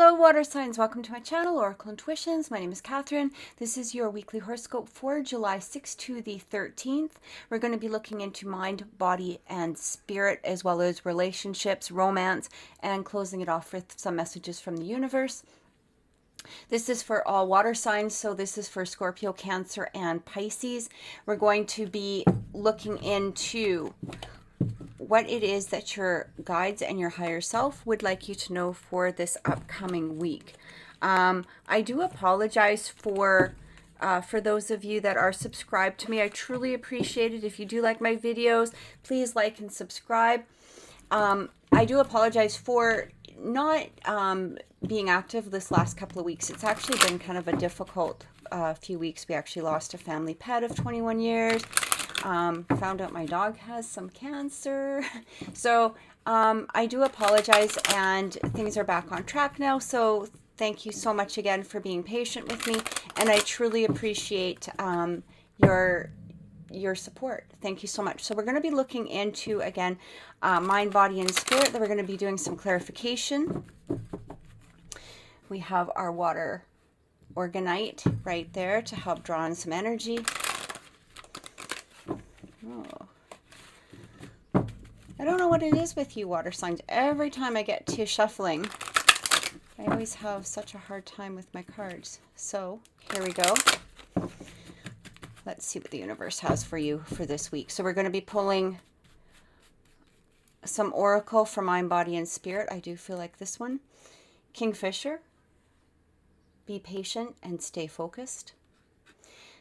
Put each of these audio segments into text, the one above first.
Hello water signs, welcome to my channel, Oracle Intuitions. My name is Catherine. This is your weekly horoscope for July 6th to the 13th. We're going to be looking into mind, body, and spirit, as well as relationships, romance, and closing it off with some messages from the universe. This is for all water signs, so this is for Scorpio, Cancer, and Pisces. We're going to be looking into what it is that your guides and your higher self would like you to know for this upcoming week. I do apologize for those of you that are subscribed to me. I truly appreciate it. If you do like my videos, please like and subscribe. I do apologize for not being active this last couple of weeks. It's actually been kind of a difficult few weeks. We actually lost a family pet of 21 years. Found out my dog has some cancer. So I do apologize, and things are back on track now. So thank you so much again for being patient with me, and I truly appreciate your support. Thank you so much. So we're going to be looking into, again, mind, body, and spirit. Then we're going to be doing some clarification. We have our water organite right there to help draw in some energy. Oh. I don't know what it is with you water signs. Every time I get to shuffling, I always have such a hard time with my cards. So here we go. Let's see what the universe has for you for this week. So we're going to be pulling some oracle for mind, body, and spirit. I do feel like this one. Kingfisher. Be patient and stay focused.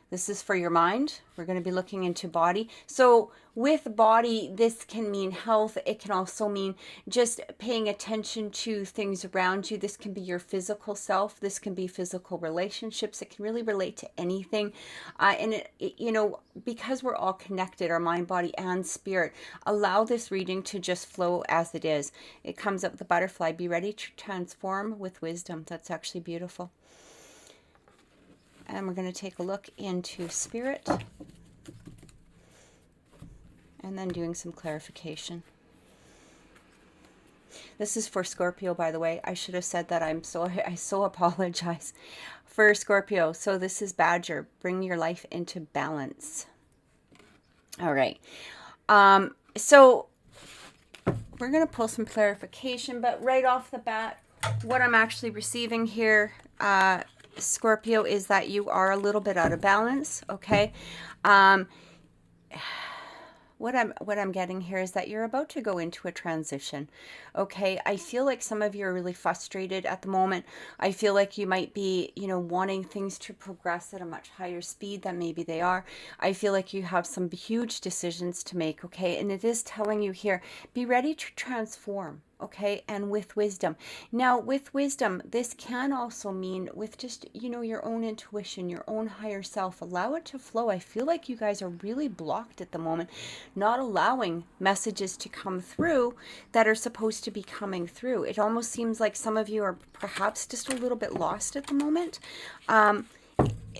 This is for your mind. We're going to be looking into body. So with body, this can mean health. It can also mean just paying attention to things around you. This can be your physical self. This can be physical relationships. It can really relate to anything. And you know, because we're all connected, our mind, body, and spirit, allow this reading to just flow as it is. It comes up with the butterfly. Be ready to transform with wisdom. That's actually beautiful. And we're going to take a look into spirit, and then doing some clarification. This is for Scorpio, by the way. I should have said that. I so apologize for Scorpio. So this is Badger. Bring your life into balance. All right. So we're going to pull some clarification, but right off the bat, what I'm actually receiving here, Scorpio, is that you are a little bit out of balance. Okay. What I'm getting here is that you're about to go into a transition. Okay. I feel like some of you are really frustrated at the moment. I feel like you might be, wanting things to progress at a much higher speed than maybe they are. I feel like you have some huge decisions to make. Okay. And it is telling you here, be ready to transform. Okay, and with wisdom. Now, with wisdom, this can also mean with just, your own intuition, your own higher self. Allow it to flow. I feel like you guys are really blocked at the moment, not allowing messages to come through that are supposed to be coming through. It almost seems like some of you are perhaps just a little bit lost at the moment.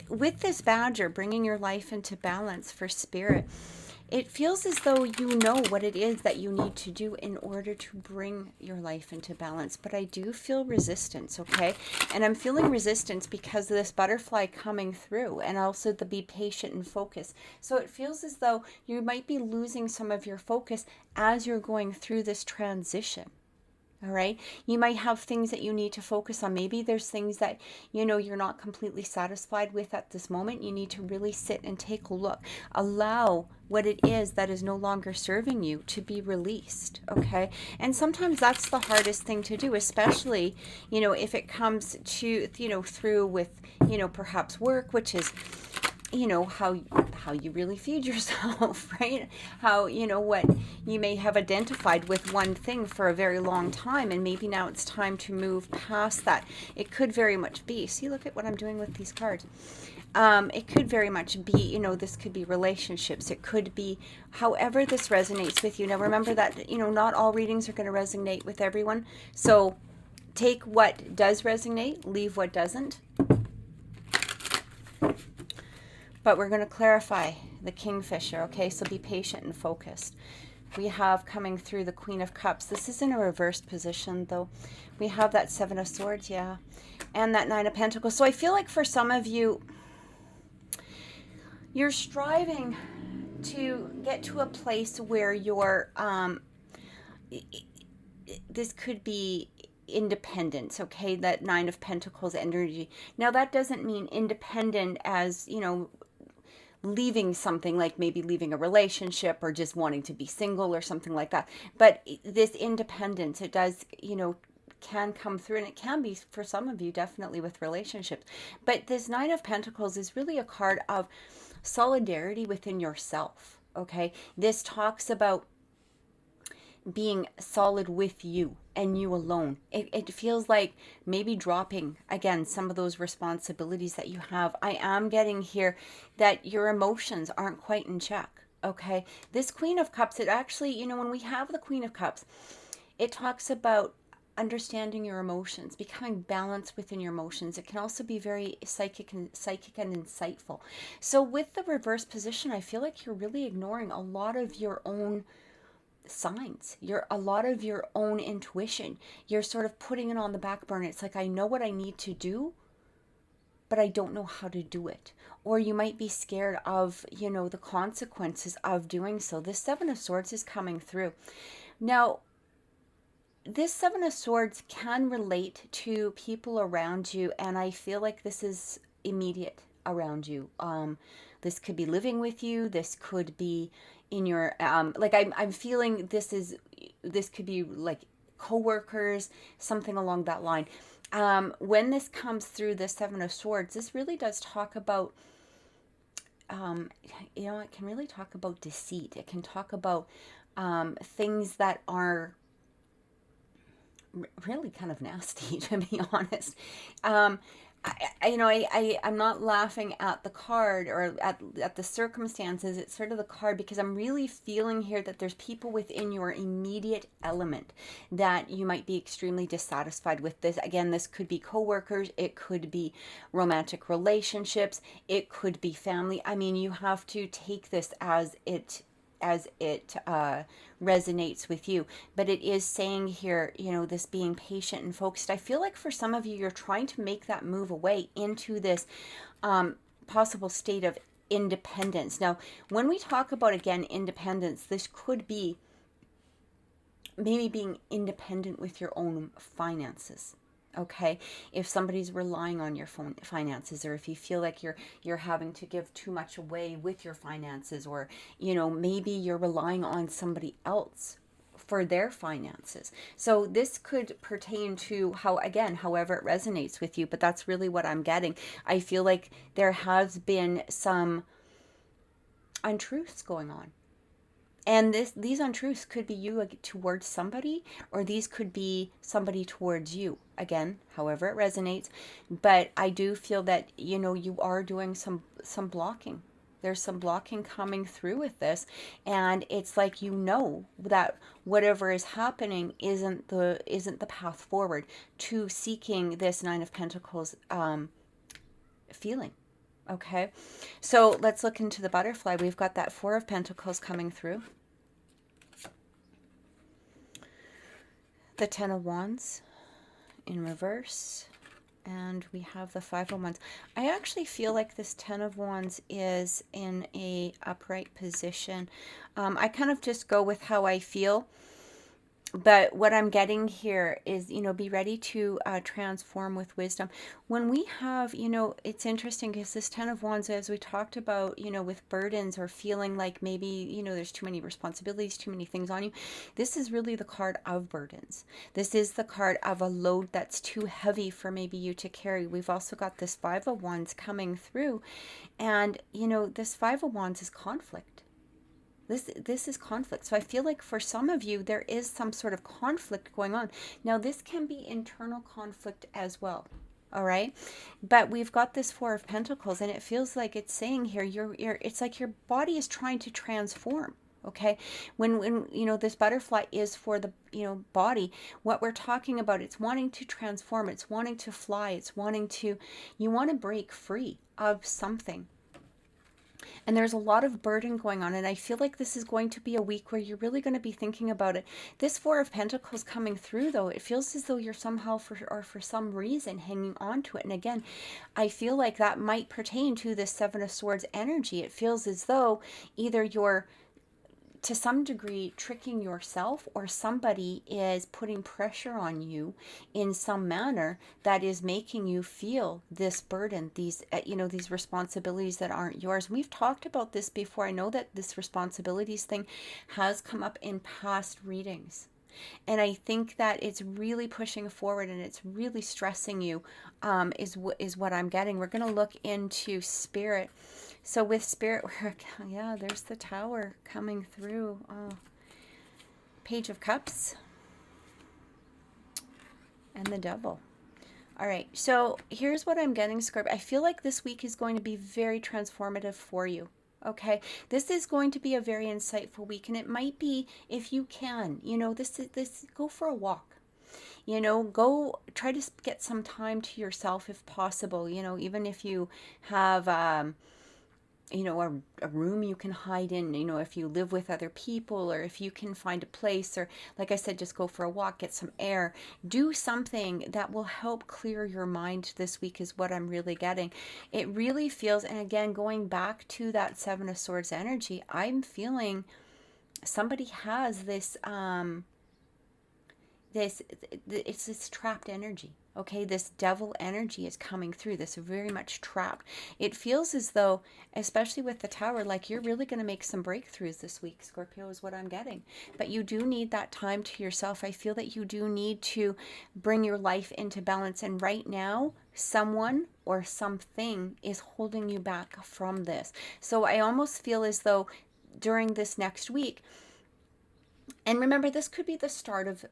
With this Badger, bringing your life into balance for spirit, it feels as though you know what it is that you need to do in order to bring your life into balance. But I do feel resistance, okay? And I'm feeling resistance because of this butterfly coming through, and also the be patient and focus. So it feels as though you might be losing some of your focus as you're going through this transition. All right. You might have things that you need to focus on. Maybe there's things that, you're not completely satisfied with at this moment. You need to really sit and take a look. Allow what it is that is no longer serving you to be released. Okay. And sometimes that's the hardest thing to do, especially, if it comes to, through with, perhaps work, which is, how you really feed yourself, right? How, what you may have identified with one thing for a very long time, and maybe now it's time to move past that. It could very much be, see, look at what I'm doing with these cards. It could very much be, this could be relationships. It could be however this resonates with you. Now, remember that, not all readings are going to resonate with everyone. So take what does resonate, leave what doesn't. But we're going to clarify the Kingfisher, okay? So be patient and focused. we have coming through the Queen of Cups. This is in a reversed position, though. We have that Seven of Swords, yeah, and that Nine of Pentacles. So I feel like for some of you, you're striving to get to a place where you're, this could be independence, okay? That Nine of Pentacles energy. Now, that doesn't mean independent as, you know, leaving something, like maybe leaving a relationship or just wanting to be single or something like that. But this independence, it does, you know, can come through, and it can be for some of you definitely with relationships. But this Nine of Pentacles is really a card of solidarity within yourself, okay? This talks about being solid with you and you alone. It feels like maybe dropping, again, some of those responsibilities that you have. I am getting here that your emotions aren't quite in check, okay? This Queen of Cups, it actually, you know, when we have the Queen of Cups, it talks about understanding your emotions, becoming balanced within your emotions. It can also be very psychic and insightful. So with the reverse position, I feel like you're really ignoring a lot of your own signs, a lot of your own intuition. You're sort of putting it on the back burner. It's like, I know what I need to do, but I don't know how to do it. Or you might be scared of, you know, the consequences of doing so. This Seven of Swords is coming through. Now, this Seven of Swords can relate to people around you, and I feel like this is immediate around you. This could be living with you. This could be in your, like I'm feeling this could be like coworkers, something along that line. When this comes through the Seven of Swords, this really does talk about, you know, it can really talk about deceit. It can talk about things that are really kind of nasty, to be honest. I'm not laughing at the card or at the circumstances. It's sort of the card, because I'm really feeling here that there's people within your immediate element that you might be extremely dissatisfied with. This, again, this could be coworkers, it could be romantic relationships, it could be family. I mean, you have to take this as it resonates with you. But it is saying here, you know, this being patient and focused. I feel like for some of you, you're trying to make that move away into this possible state of independence. Now, when we talk about, again, independence, this could be maybe being independent with your own finances. Okay, if somebody's relying on your finances, or if you feel like you're having to give too much away with your finances, or, you know, maybe you're relying on somebody else for their finances. So this could pertain to however it resonates with you, but that's really what I'm getting. I feel like there has been some untruths going on. And these untruths could be you towards somebody, or these could be somebody towards you. Again, however it resonates. But I do feel that, you know, you are doing some blocking. There's some blocking coming through with this. And it's like, you know, that whatever is happening isn't the path forward to seeking this Nine of Pentacles feeling. Okay, so let's look into the butterfly. We've got that Four of Pentacles coming through. The Ten of Wands in reverse. And we have the Five of Wands. I actually feel like this Ten of Wands is in a upright position. I kind of just go with how I feel. But what I'm getting here is, you know, be ready to transform with wisdom. When we have, you know, it's interesting because this Ten of Wands, as we talked about, you know, with burdens or feeling like maybe, you know, there's too many responsibilities, too many things on you. This is really the card of burdens. This is the card of a load that's too heavy for maybe you to carry. We've also got this Five of Wands coming through. And, you know, this Five of Wands is conflict. This is conflict. So I feel like for some of you, there is some sort of conflict going on. Now, this can be internal conflict as well. All right. But we've got this Four of Pentacles, and it feels like it's saying here, it's like your body is trying to transform. Okay. When you know, this butterfly is for the, you know, body, what we're talking about, it's wanting to transform. It's wanting to fly. It's wanting to, you want to break free of something. And there's a lot of burden going on. And I feel like this is going to be a week where you're really going to be thinking about it. This Four of Pentacles coming through, though, it feels as though you're somehow for some reason hanging on to it. And again, I feel like that might pertain to this Seven of Swords energy. It feels as though either you're to some degree tricking yourself, or somebody is putting pressure on you in some manner that is making you feel this burden, these these responsibilities that aren't yours. We've talked about this before. I know that this responsibilities thing has come up in past readings, and I think that it's really pushing forward and it's really stressing you, is what I'm getting. We're going to look into spirit. So with spirit work, yeah, there's the Tower coming through. Oh, Page of Cups and the Devil. All right, so here's what I'm getting, Scorpio. I feel like this week is going to be very transformative for you. Okay, this is going to be a very insightful week, and it might be, if you can, this go for a walk. Go try to get some time to yourself if possible. Even if you have a room you can hide in, if you live with other people, or if you can find a place, or like I said, just go for a walk, get some air, do something that will help clear your mind this week is what I'm really getting. It really feels, and again, going back to that Seven of Swords energy, I'm feeling somebody has this, it's this trapped energy. Okay, this devil energy is coming through, this very much trapped. It feels as though, especially with the Tower, like you're really going to make some breakthroughs this week, Scorpio, is what I'm getting. But you do need that time to yourself. I feel that you do need to bring your life into balance. And right now, someone or something is holding you back from this. So I almost feel as though during this next week, and remember, this could be the start of,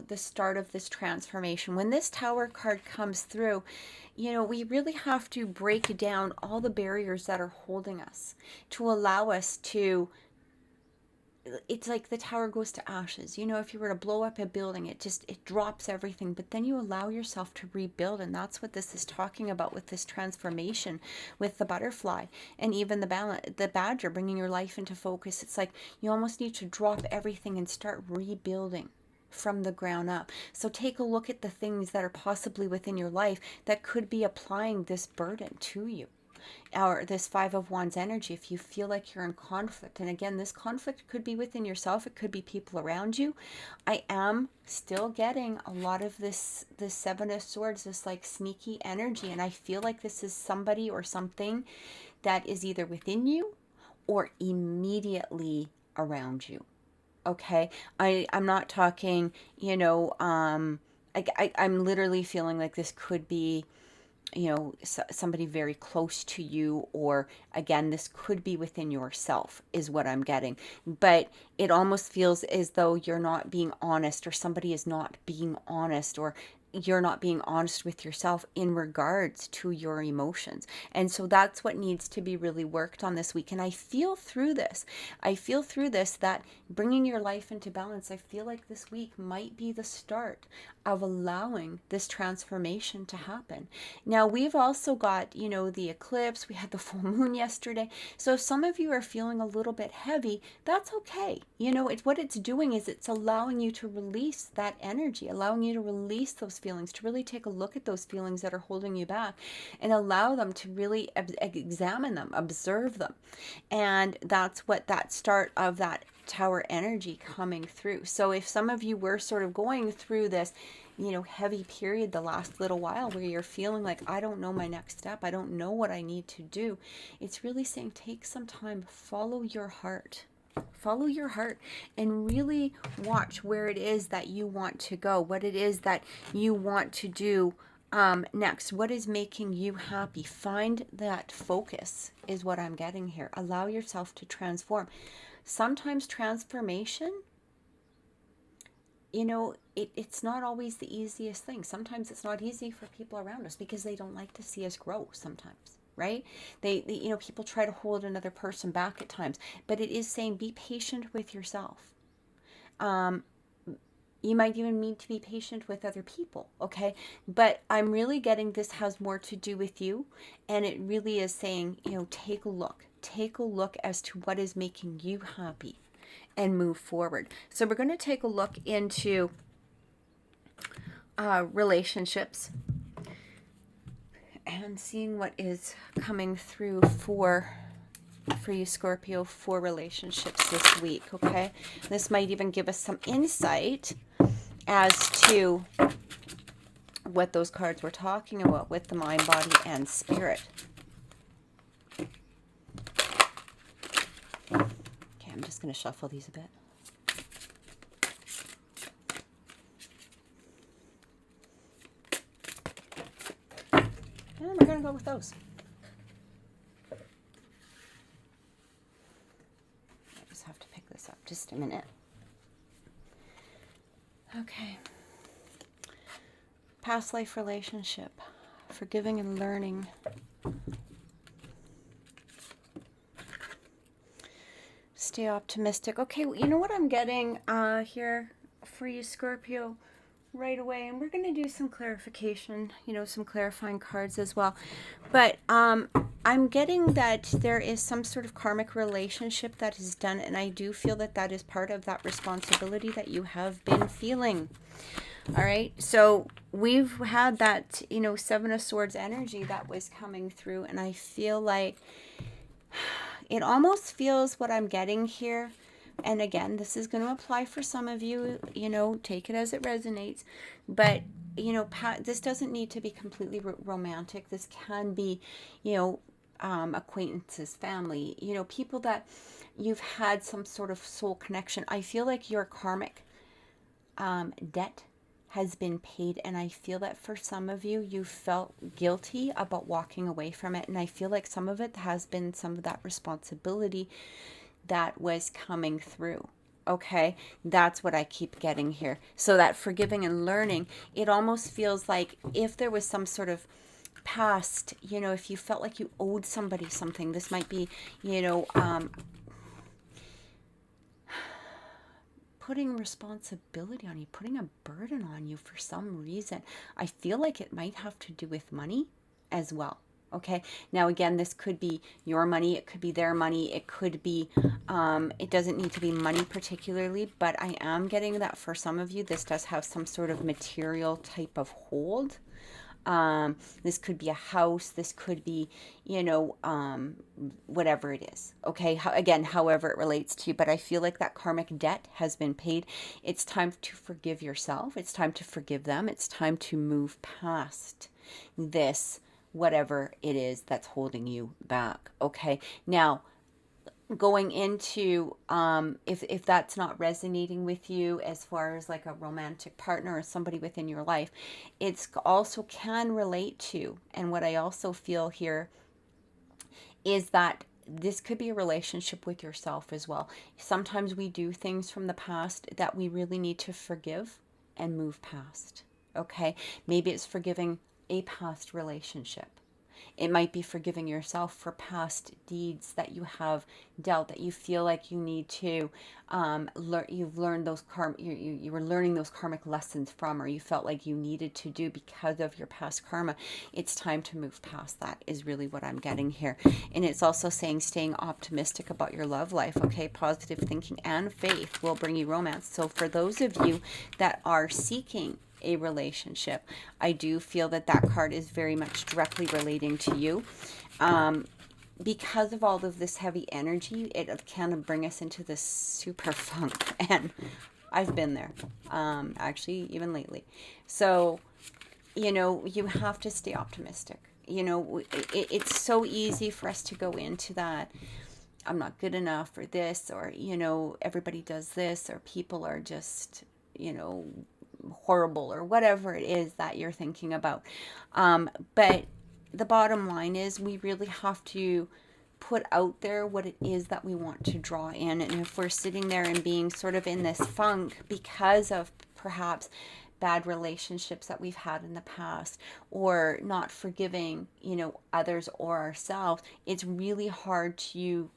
this transformation. When this Tower card comes through, we really have to break down all the barriers that are holding us to allow us to, it's like the Tower goes to ashes. If you were to blow up a building, it drops everything, but then you allow yourself to rebuild. And that's what this is talking about with this transformation, with the butterfly and even the badger, bringing your life into focus. It's like you almost need to drop everything and start rebuilding from the ground up. So take a look at the things that are possibly within your life that could be applying this burden to you, or this Five of Wands energy. If you feel like you're in conflict, and again, this conflict could be within yourself, it could be people around you. I am still getting a lot of this Seven of Swords, this like sneaky energy, and I feel like this is somebody or something that is either within you or immediately around you. Okay, I'm not talking, I'm literally feeling like this could be, somebody very close to you, or again, this could be within yourself is what I'm getting. But it almost feels as though you're not being honest, or somebody is not being honest, or you're not being honest with yourself in regards to your emotions. And so that's what needs to be really worked on this week. And I feel through this that bringing your life into balance, I feel like this week might be the start of allowing this transformation to happen. Now, we've also got, the eclipse, we had the full moon yesterday. So if some of you are feeling a little bit heavy, that's okay. What it's doing is it's allowing you to release that energy, allowing you to release those feelings, to really take a look at those feelings that are holding you back and allow them to really examine them, observe them. And that's what that start of that Tower energy coming through. So if some of you were sort of going through this, heavy period the last little while where you're feeling like, I don't know my next step, I don't know what I need to do, it's really saying take some time, follow your heart. Follow your heart and really watch where it is that you want to go, what it is that you want to do next, what is making you happy. Find that focus is what I'm getting here. Allow yourself to transform. Sometimes transformation, it's not always the easiest thing. Sometimes it's not easy for people around us because they don't like to see us grow sometimes. Right? They people try to hold another person back at times, but it is saying be patient with yourself. You might even need to be patient with other people, okay? But I'm really getting this has more to do with you. And it really is saying, you know, take a look. Take a look as to what is making you happy and move forward. So we're going to take a look into relationships and seeing what is coming through for you, Scorpio, for relationships this week, okay? This might even give us some insight as to what those cards were talking about with the mind, body, and spirit. Okay, I'm just going to shuffle these a bit. And we're going to go with those. Have to pick this up just a minute. Okay. Past life relationship, forgiving and learning. Stay optimistic. Okay, well, you know what I'm getting here for you, Scorpio, right away, and we're going to do some clarification, you know, some clarifying cards as well. But I'm getting that there is some sort of karmic relationship that is done, and I do feel that that is part of that responsibility that you have been feeling. All right, so we've had that, you know, Seven of Swords energy that was coming through, and I feel like it almost feels what I'm getting here. And again, this is going to apply for some of you, you know, take it as it resonates. But, you know, this doesn't need to be completely romantic. This can be, you know, acquaintances, family, you know, people that you've had some sort of soul connection. I feel like your karmic debt has been paid, and I feel that for some of you, you felt guilty about walking away from it, and I feel like some of it has been some of that responsibility that was coming through. Okay, that's what I keep getting here. So that forgiving and learning, it almost feels like if there was some sort of past, you know, if you felt like you owed somebody something, this might be, you know, putting responsibility on you, putting a burden on you for some reason. I feel like it might have to do with money as well. Okay, now again, this could be your money, it could be their money, it could be, it doesn't need to be money particularly, but I am getting that for some of you, this does have some sort of material type of hold. This could be a house, this could be, you know, whatever it is. Okay, again, however it relates to you, but I feel like that karmic debt has been paid. It's time to forgive yourself. It's time to forgive them. It's time to move past this, whatever it is that's holding you back. Okay, now going into if that's not resonating with you as far as like a romantic partner or somebody within your life, it's also can relate to, and what I also feel here is that this could be a relationship with yourself as well. Sometimes we do things from the past that we really need to forgive and move past. Okay, maybe it's forgiving a past relationship. It might be forgiving yourself for past deeds that you have dealt, that you feel like you need to learn. You've learned those you were learning those karmic lessons from, or you felt like you needed to do because of your past karma. It's time to move past that is really what I'm getting here. And it's also saying staying optimistic about your love life. Okay, positive thinking and faith will bring you romance. So for those of you that are seeking a relationship, I do feel that that card is very much directly relating to you. Because of all of this heavy energy, it can bring us into this super funk, and I've been there, actually, even lately. So, you know, you have to stay optimistic. You know, it's so easy for us to go into that, I'm not good enough, or this, or, you know, everybody does this, or people are just, you know, horrible, or whatever it is that you're thinking about. But the bottom line is we really have to put out there what it is that we want to draw in. And if we're sitting there and being sort of in this funk because of perhaps bad relationships that we've had in the past, or not forgiving, you know, others or ourselves, it's really hard to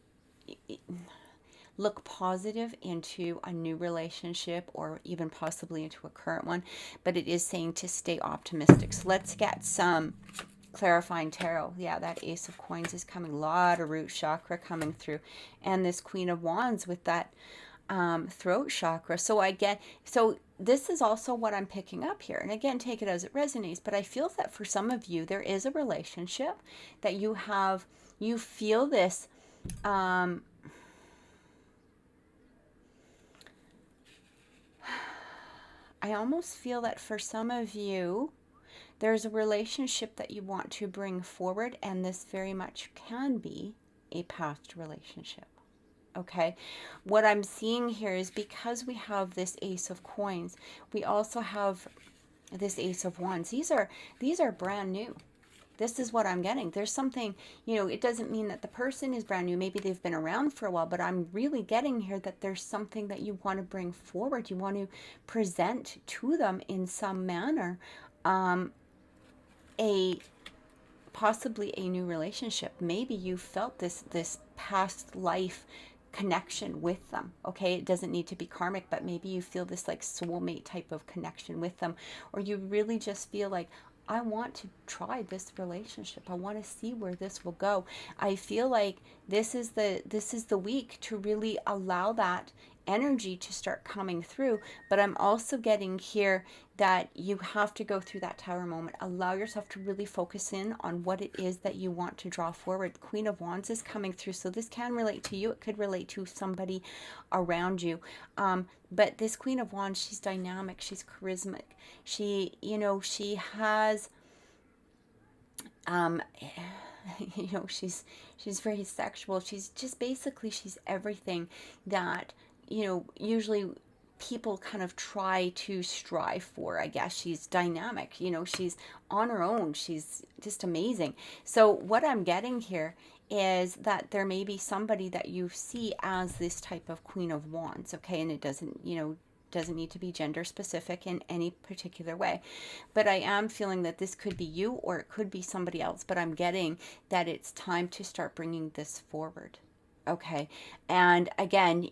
look positive into a new relationship or even possibly into a current one, but it is saying to stay optimistic. So let's get some clarifying tarot. Yeah, that Ace of Coins is coming. A lot of root chakra coming through. And this Queen of Wands with that throat chakra. So this is also what I'm picking up here. And again, take it as it resonates. But I feel that for some of you, there is a relationship that you feel this, I almost feel that for some of you, there's a relationship that you want to bring forward, and this very much can be a past relationship. Okay, what I'm seeing here is because we have this Ace of Coins, we also have this Ace of Wands. These are brand new. This is what I'm getting. There's something, it doesn't mean that the person is brand new. Maybe they've been around for a while, but I'm really getting here that there's something that you want to bring forward. You want to present to them in some manner, possibly a new relationship. Maybe you felt this past life connection with them. Okay, it doesn't need to be karmic, but maybe you feel this like soulmate type of connection with them, or you really just feel like, I want to try this relationship. I want to see where this will go. I feel like this is the week to really allow that energy to start coming through. But I'm also getting here that you have to go through that Tower moment. Allow yourself to really focus in on what it is that you want to draw forward. Queen of Wands is coming through, so this can relate to you. It could relate to somebody around you. But this Queen of Wands, she's dynamic, she's charismatic. She has she's very sexual. She's just basically, she's everything that usually people kind of try to strive for. I guess she's dynamic, she's on her own, she's just amazing. So what I'm getting here is that there may be somebody that you see as this type of Queen of Wands. Okay, and it doesn't need to be gender specific in any particular way, but I am feeling that this could be you or it could be somebody else, but I'm getting that it's time to start bringing this forward. Okay, and again,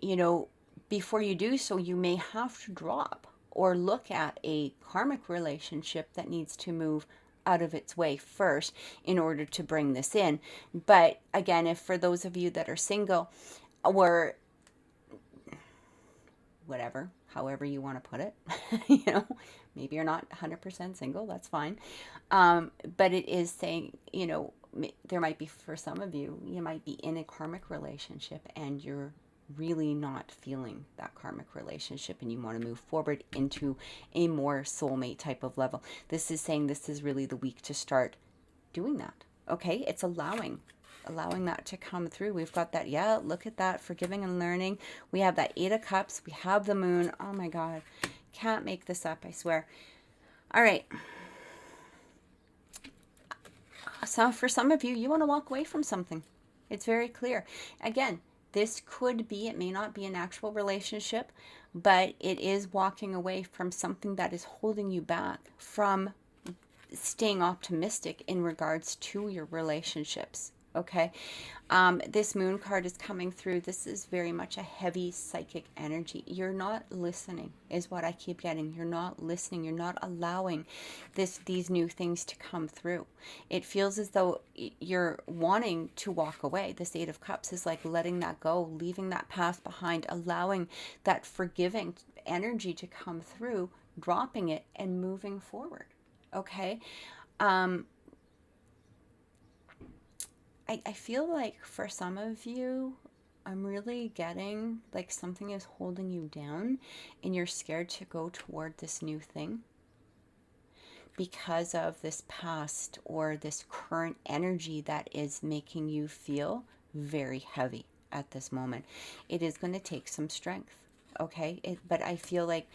before you do so, you may have to drop or look at a karmic relationship that needs to move out of its way first in order to bring this in. But again, if for those of you that are single or whatever, however you want to put it, maybe you're not 100% single, that's fine. But it is saying, there might be, for some of you, you might be in a karmic relationship and you're really not feeling that karmic relationship and you want to move forward into a more soulmate type of level. This is saying this is really the week to start doing that. Okay, it's allowing that to come through. We've got that, yeah, look at that, forgiving and learning. We have that 8 of Cups, we have the Moon. Oh my God, can't make this up, I swear. All right, so for some of you, you want to walk away from something. It's very clear. Again, this could be, it may not be an actual relationship, but it is walking away from something that is holding you back from staying optimistic in regards to your relationships. Okay, this Moon card is coming through. This is very much a heavy psychic energy. You're not listening is what I keep getting. You're not listening. You're not allowing these new things to come through. It feels as though you're wanting to walk away. This 8 of Cups is like letting that go, leaving that past behind, allowing that forgiving energy to come through, dropping it and moving forward. Okay, I feel like for some of you, I'm really getting like something is holding you down and you're scared to go toward this new thing because of this past or this current energy that is making you feel very heavy at this moment. It is going to take some strength, okay? But I feel like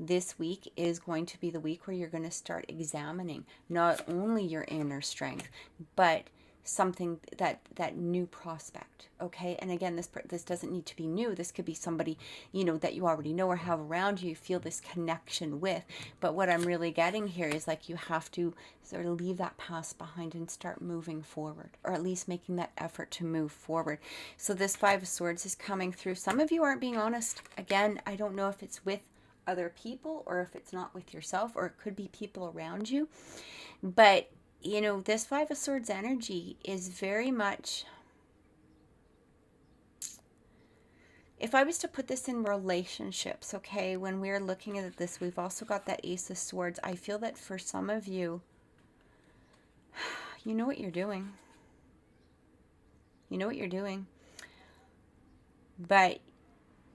this week is going to be the week where you're going to start examining not only your inner strength, but something, that new prospect. Okay. And again, this doesn't need to be new. This could be somebody, that you already know or have around you, feel this connection with. But what I'm really getting here is like, you have to sort of leave that past behind and start moving forward, or at least making that effort to move forward. So this Five of Swords is coming through. Some of you aren't being honest. Again, I don't know if it's with other people or if it's not with yourself, or it could be people around you. But this Five of Swords energy is very much, if I was to put this in relationships, okay, when we're looking at this, we've also got that Ace of Swords. I feel that for some of you, you know what you're doing. You know what you're doing. But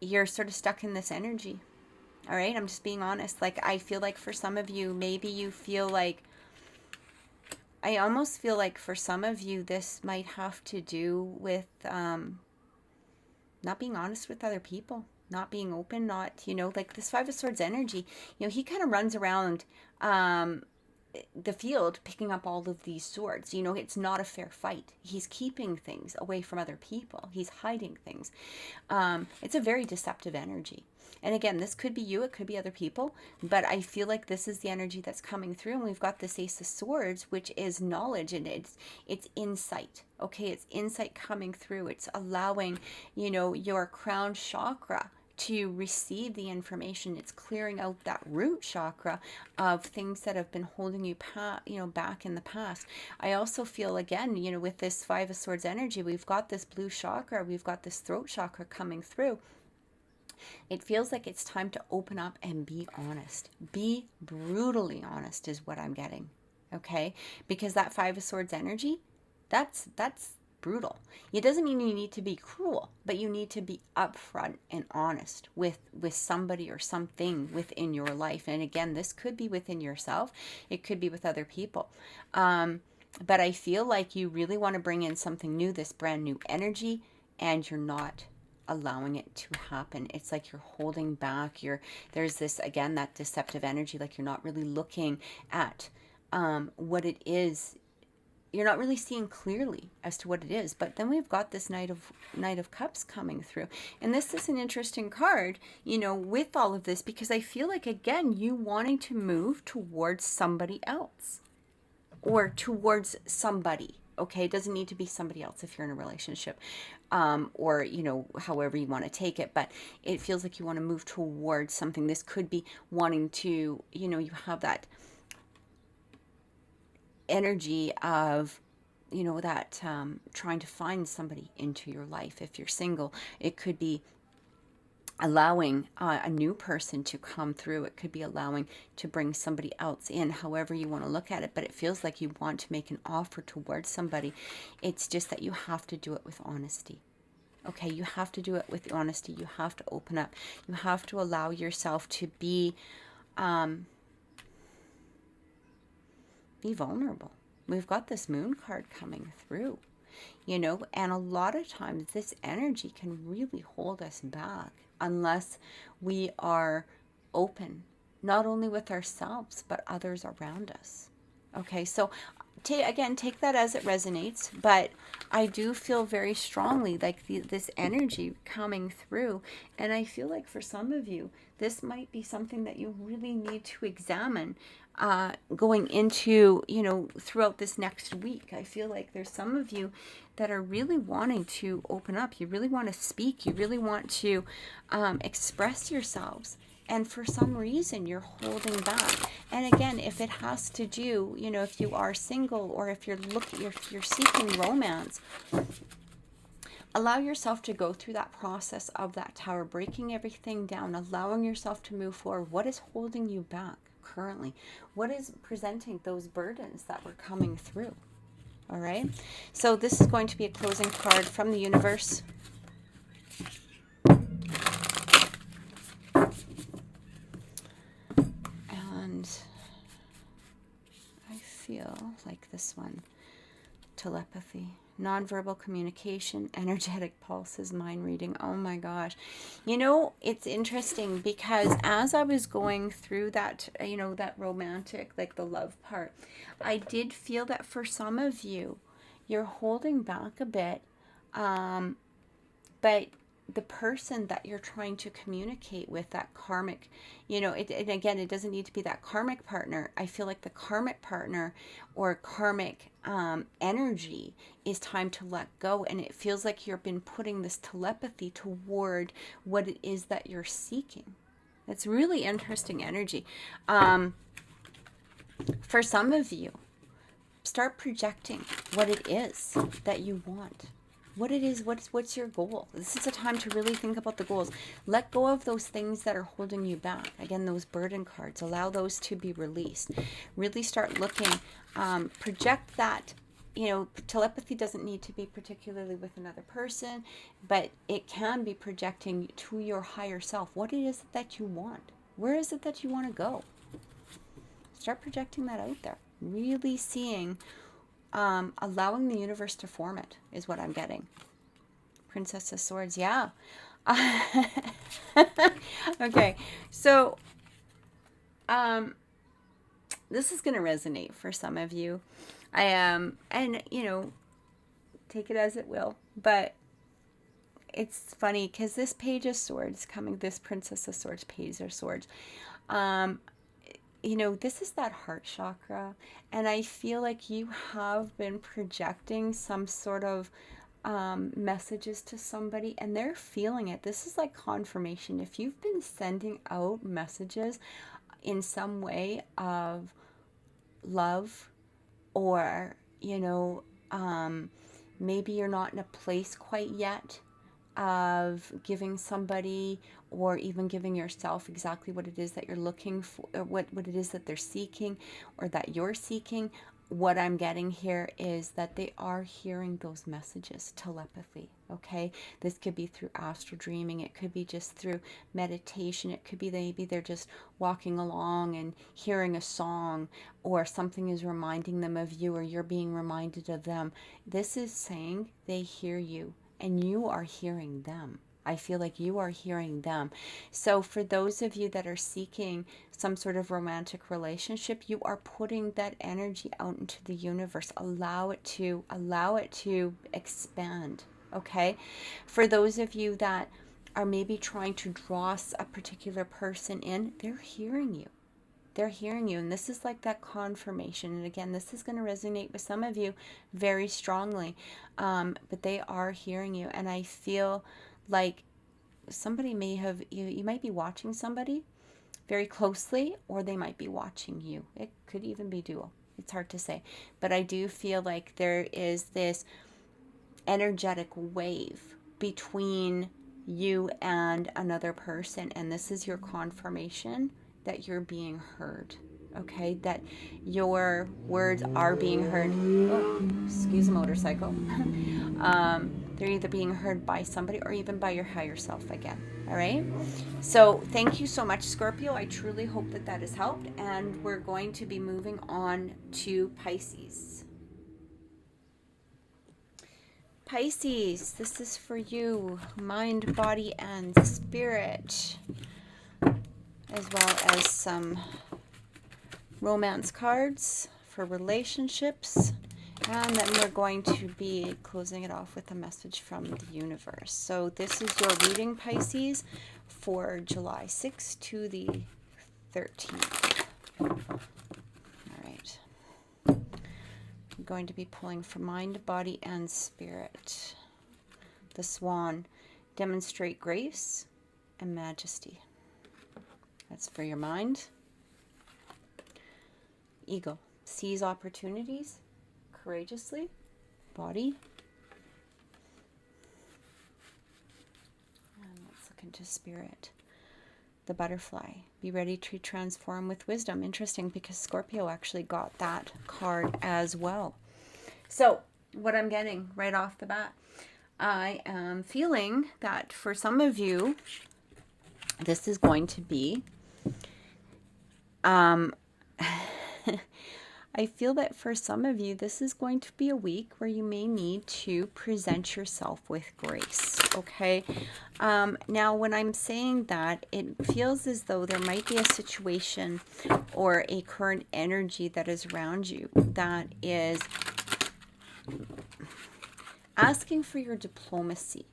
you're sort of stuck in this energy. All right, I'm just being honest. Like, I feel like for some of you, maybe you feel like, I almost feel like for some of you, this might have to do with not being honest with other people, not being open, not, like this Five of Swords energy, he kind of runs around the field picking up all of these swords. It's not a fair fight. He's keeping things away from other people. He's hiding things. It's a very deceptive energy. And again, this could be you, it could be other people, but I feel like this is the energy that's coming through. And we've got this Ace of Swords, which is knowledge, and it's insight. Okay, it's insight coming through. It's allowing, your crown chakra to receive the information. It's clearing out that root chakra of things that have been holding you back in the past. I also feel, again, with this Five of Swords energy, we've got this blue chakra, we've got this throat chakra coming through. It feels like it's time to open up and be honest. Be brutally honest is what I'm getting. Okay? Because that Five of Swords energy, that's brutal. It doesn't mean you need to be cruel, but you need to be upfront and honest with somebody or something within your life. And again, this could be within yourself. It could be with other people. But I feel like you really want to bring in something new, this brand new energy, and you're not allowing it to happen. It's like you're holding back. There's this, again, that deceptive energy, like you're not really looking at what it is. You're not really seeing clearly as to what it is. But then we've got this Knight of Cups coming through. And this is an interesting card, with all of this, because I feel like, again, you wanting to move towards somebody else or towards somebody. Okay, it doesn't need to be somebody else if you're in a relationship, or, however you want to take it. But it feels like you want to move towards something. This could be wanting to, you have that energy of, that trying to find somebody into your life. If you're single, it could be allowing a new person to come through. It could be allowing to bring somebody else in, however you want to look at it. But it feels like you want to make an offer towards somebody. It's just that you have to do it with honesty. Okay, you have to do it with honesty. You have to open up. You have to allow yourself to be vulnerable. We've got this Moon card coming through, and a lot of times this energy can really hold us back unless we are open, not only with ourselves, but others around us. Okay, so take that as it resonates, but I do feel very strongly like this energy coming through, and I feel like for some of you, this might be something that you really need to examine going into, throughout this next week. I feel like there's some of you that are really wanting to open up. You really want to speak. You really want to express yourselves. And for some reason, you're holding back. And again, if it has to do, if you are single or if you're seeking romance, allow yourself to go through that process of that tower, breaking everything down, allowing yourself to move forward. What is holding you back currently? What is presenting those burdens that were coming through? All right. So this is going to be a closing card from the universe. And I feel like this one, telepathy, nonverbal communication, energetic pulses, mind reading. Oh my gosh. It's interesting because as I was going through that, that romantic, like the love part, I did feel that for some of you, you're holding back a bit, but the person that you're trying to communicate with, that karmic, and again, it doesn't need to be that karmic partner. I feel like the karmic partner or karmic energy is time to let go. And it feels like you've been putting this telepathy toward what it is that you're seeking. It's really interesting energy. For some of you, start projecting what it is that you want. What it is, what's your goal? This is a time to really think about the goals. Let go of those things that are holding you back. Again, those burden cards, allow those to be released. Really start looking, project that, telepathy doesn't need to be particularly with another person, but it can be projecting to your higher self. What it is that you want? Where is it that you want to go? Start projecting that out there. Really seeing, allowing the universe to form it is what I'm getting. Princess of Swords, yeah. Okay, so this is going to resonate for some of you. And take it as it will. But it's funny because this Page of Swords coming, this Princess of Swords, Page of Swords, this is that heart chakra, and I feel like you have been projecting some sort of messages to somebody, and they're feeling it. This is like confirmation. If you've been sending out messages in some way of love, or, maybe you're not in a place quite yet of giving somebody or even giving yourself exactly what it is that you're looking for, or what it is that they're seeking or that you're seeking. What I'm getting here is that they are hearing those messages, telepathy, okay? This could be through astral dreaming. It could be just through meditation. It could be maybe they're just walking along and hearing a song, or something is reminding them of you, or you're being reminded of them. This is saying they hear you and you are hearing them. I feel like you are hearing them. So for those of you that are seeking some sort of romantic relationship, you are putting that energy out into the universe. Allow it to expand. Okay. For those of you that are maybe trying to draw a particular person in, they're hearing you. They're hearing you. And this is like that confirmation. And again, this is going to resonate with some of you very strongly. But they are hearing you. And I feel like somebody may have, you might be watching somebody very closely, or they might be watching you. It could even be dual. It's hard to say. But I do feel like there is this energetic wave between you and another person. And this is your confirmation that you're being heard. Okay, that your words are being heard. Oh, excuse a motorcycle. They're either being heard by somebody or even by your higher self again. All right. So thank you so much, Scorpio. I truly hope that has helped. And we're going to be moving on to Pisces. Pisces, this is for you. Mind, body, and spirit. As well as some romance cards for relationships, and then we're going to be closing it off with a message from the universe. So this is your reading, Pisces, for July 6th to the 13th. All right. I'm going to be pulling for mind, body, and spirit. The Swan, demonstrate grace and majesty. That's for your mind. Eagle, seize opportunities courageously. Body. And let's look into spirit. The Butterfly, be ready to transform with wisdom. Interesting, because Scorpio actually got that card as well. So what I'm getting right off the bat, I am feeling that for some of you, this is going to be I feel that for some of you, this is going to be a week where you may need to present yourself with grace, okay? Now, when I'm saying that, it feels as though there might be a situation or a current energy that is around you that is asking for your diplomacy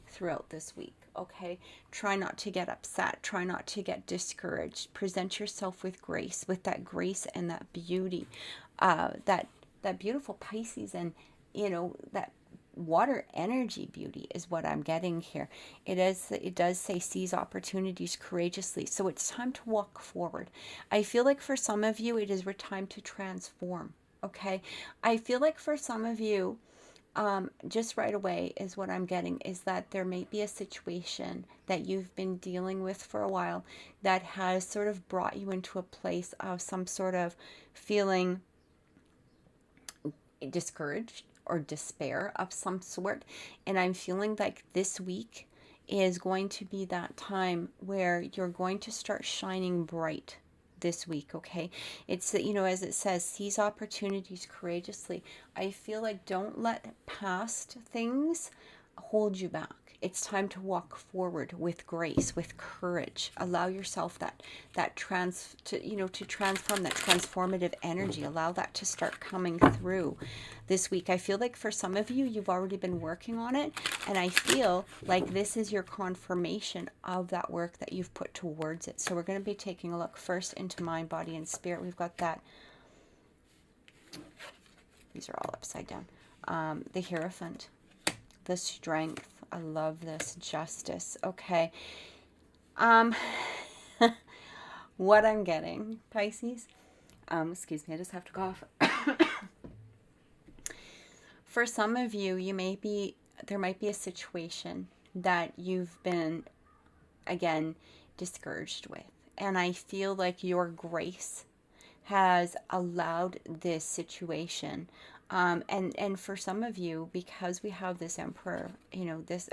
throughout this week. Okay, try not to get upset, try not to get discouraged. Present yourself with grace, with that grace and that beauty, that beautiful Pisces, and that water energy beauty is what I'm getting here. It does say seize opportunities courageously. So it's time to walk forward. I feel like for some of you it is time to transform. Okay, I feel like for some of you, just right away is what I'm getting, is that there may be a situation that you've been dealing with for a while that has sort of brought you into a place of some sort of feeling discouraged or despair of some sort. And I'm feeling like this week is going to be that time where you're going to start shining bright this week. Okay, it's, as it says, seize opportunities courageously. I feel like don't let past things hold you back. It's time to walk forward with grace, with courage. Allow yourself to transform, that transformative energy. Allow that to start coming through this week. I feel like for some of you, you've already been working on it, and I feel like this is your confirmation of that work that you've put towards it. So we're going to be taking a look first into mind, body, and spirit. We've got that. These are all upside down. The Hierophant, the Strength. I love this. Justice. Okay. What I'm getting, Pisces. Excuse me, I just have to cough. For some of you, there might be a situation that you've been, again, discouraged with. And I feel like your grace has allowed this situation. And for some of you, because we have this Emperor, this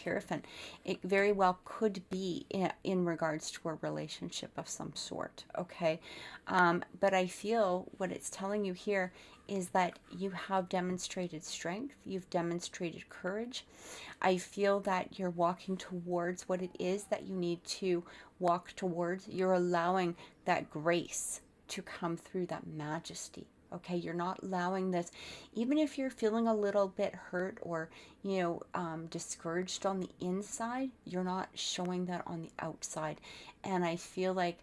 Hierophant, it very well could be in regards to a relationship of some sort. Okay, but I feel what it's telling you here is that you have demonstrated strength, you've demonstrated courage. I feel that you're walking towards what it is that you need to walk towards. You're allowing that grace to come through, that majesty. Okay, you're not allowing this, even if you're feeling a little bit hurt or, discouraged on the inside, you're not showing that on the outside. And I feel like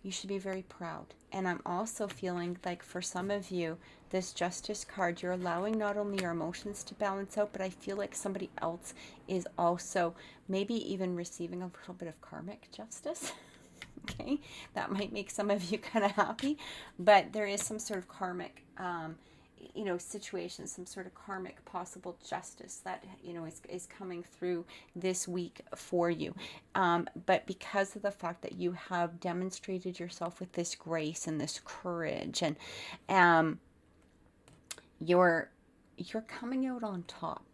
you should be very proud. And I'm also feeling like for some of you, this Justice card, you're allowing not only your emotions to balance out, but I feel like somebody else is also maybe even receiving a little bit of karmic justice. Okay, that might make some of you kind of happy, but there is some sort of karmic, situation, some sort of karmic possible justice that, is coming through this week for you. But because of the fact that you have demonstrated yourself with this grace and this courage, and you're coming out on top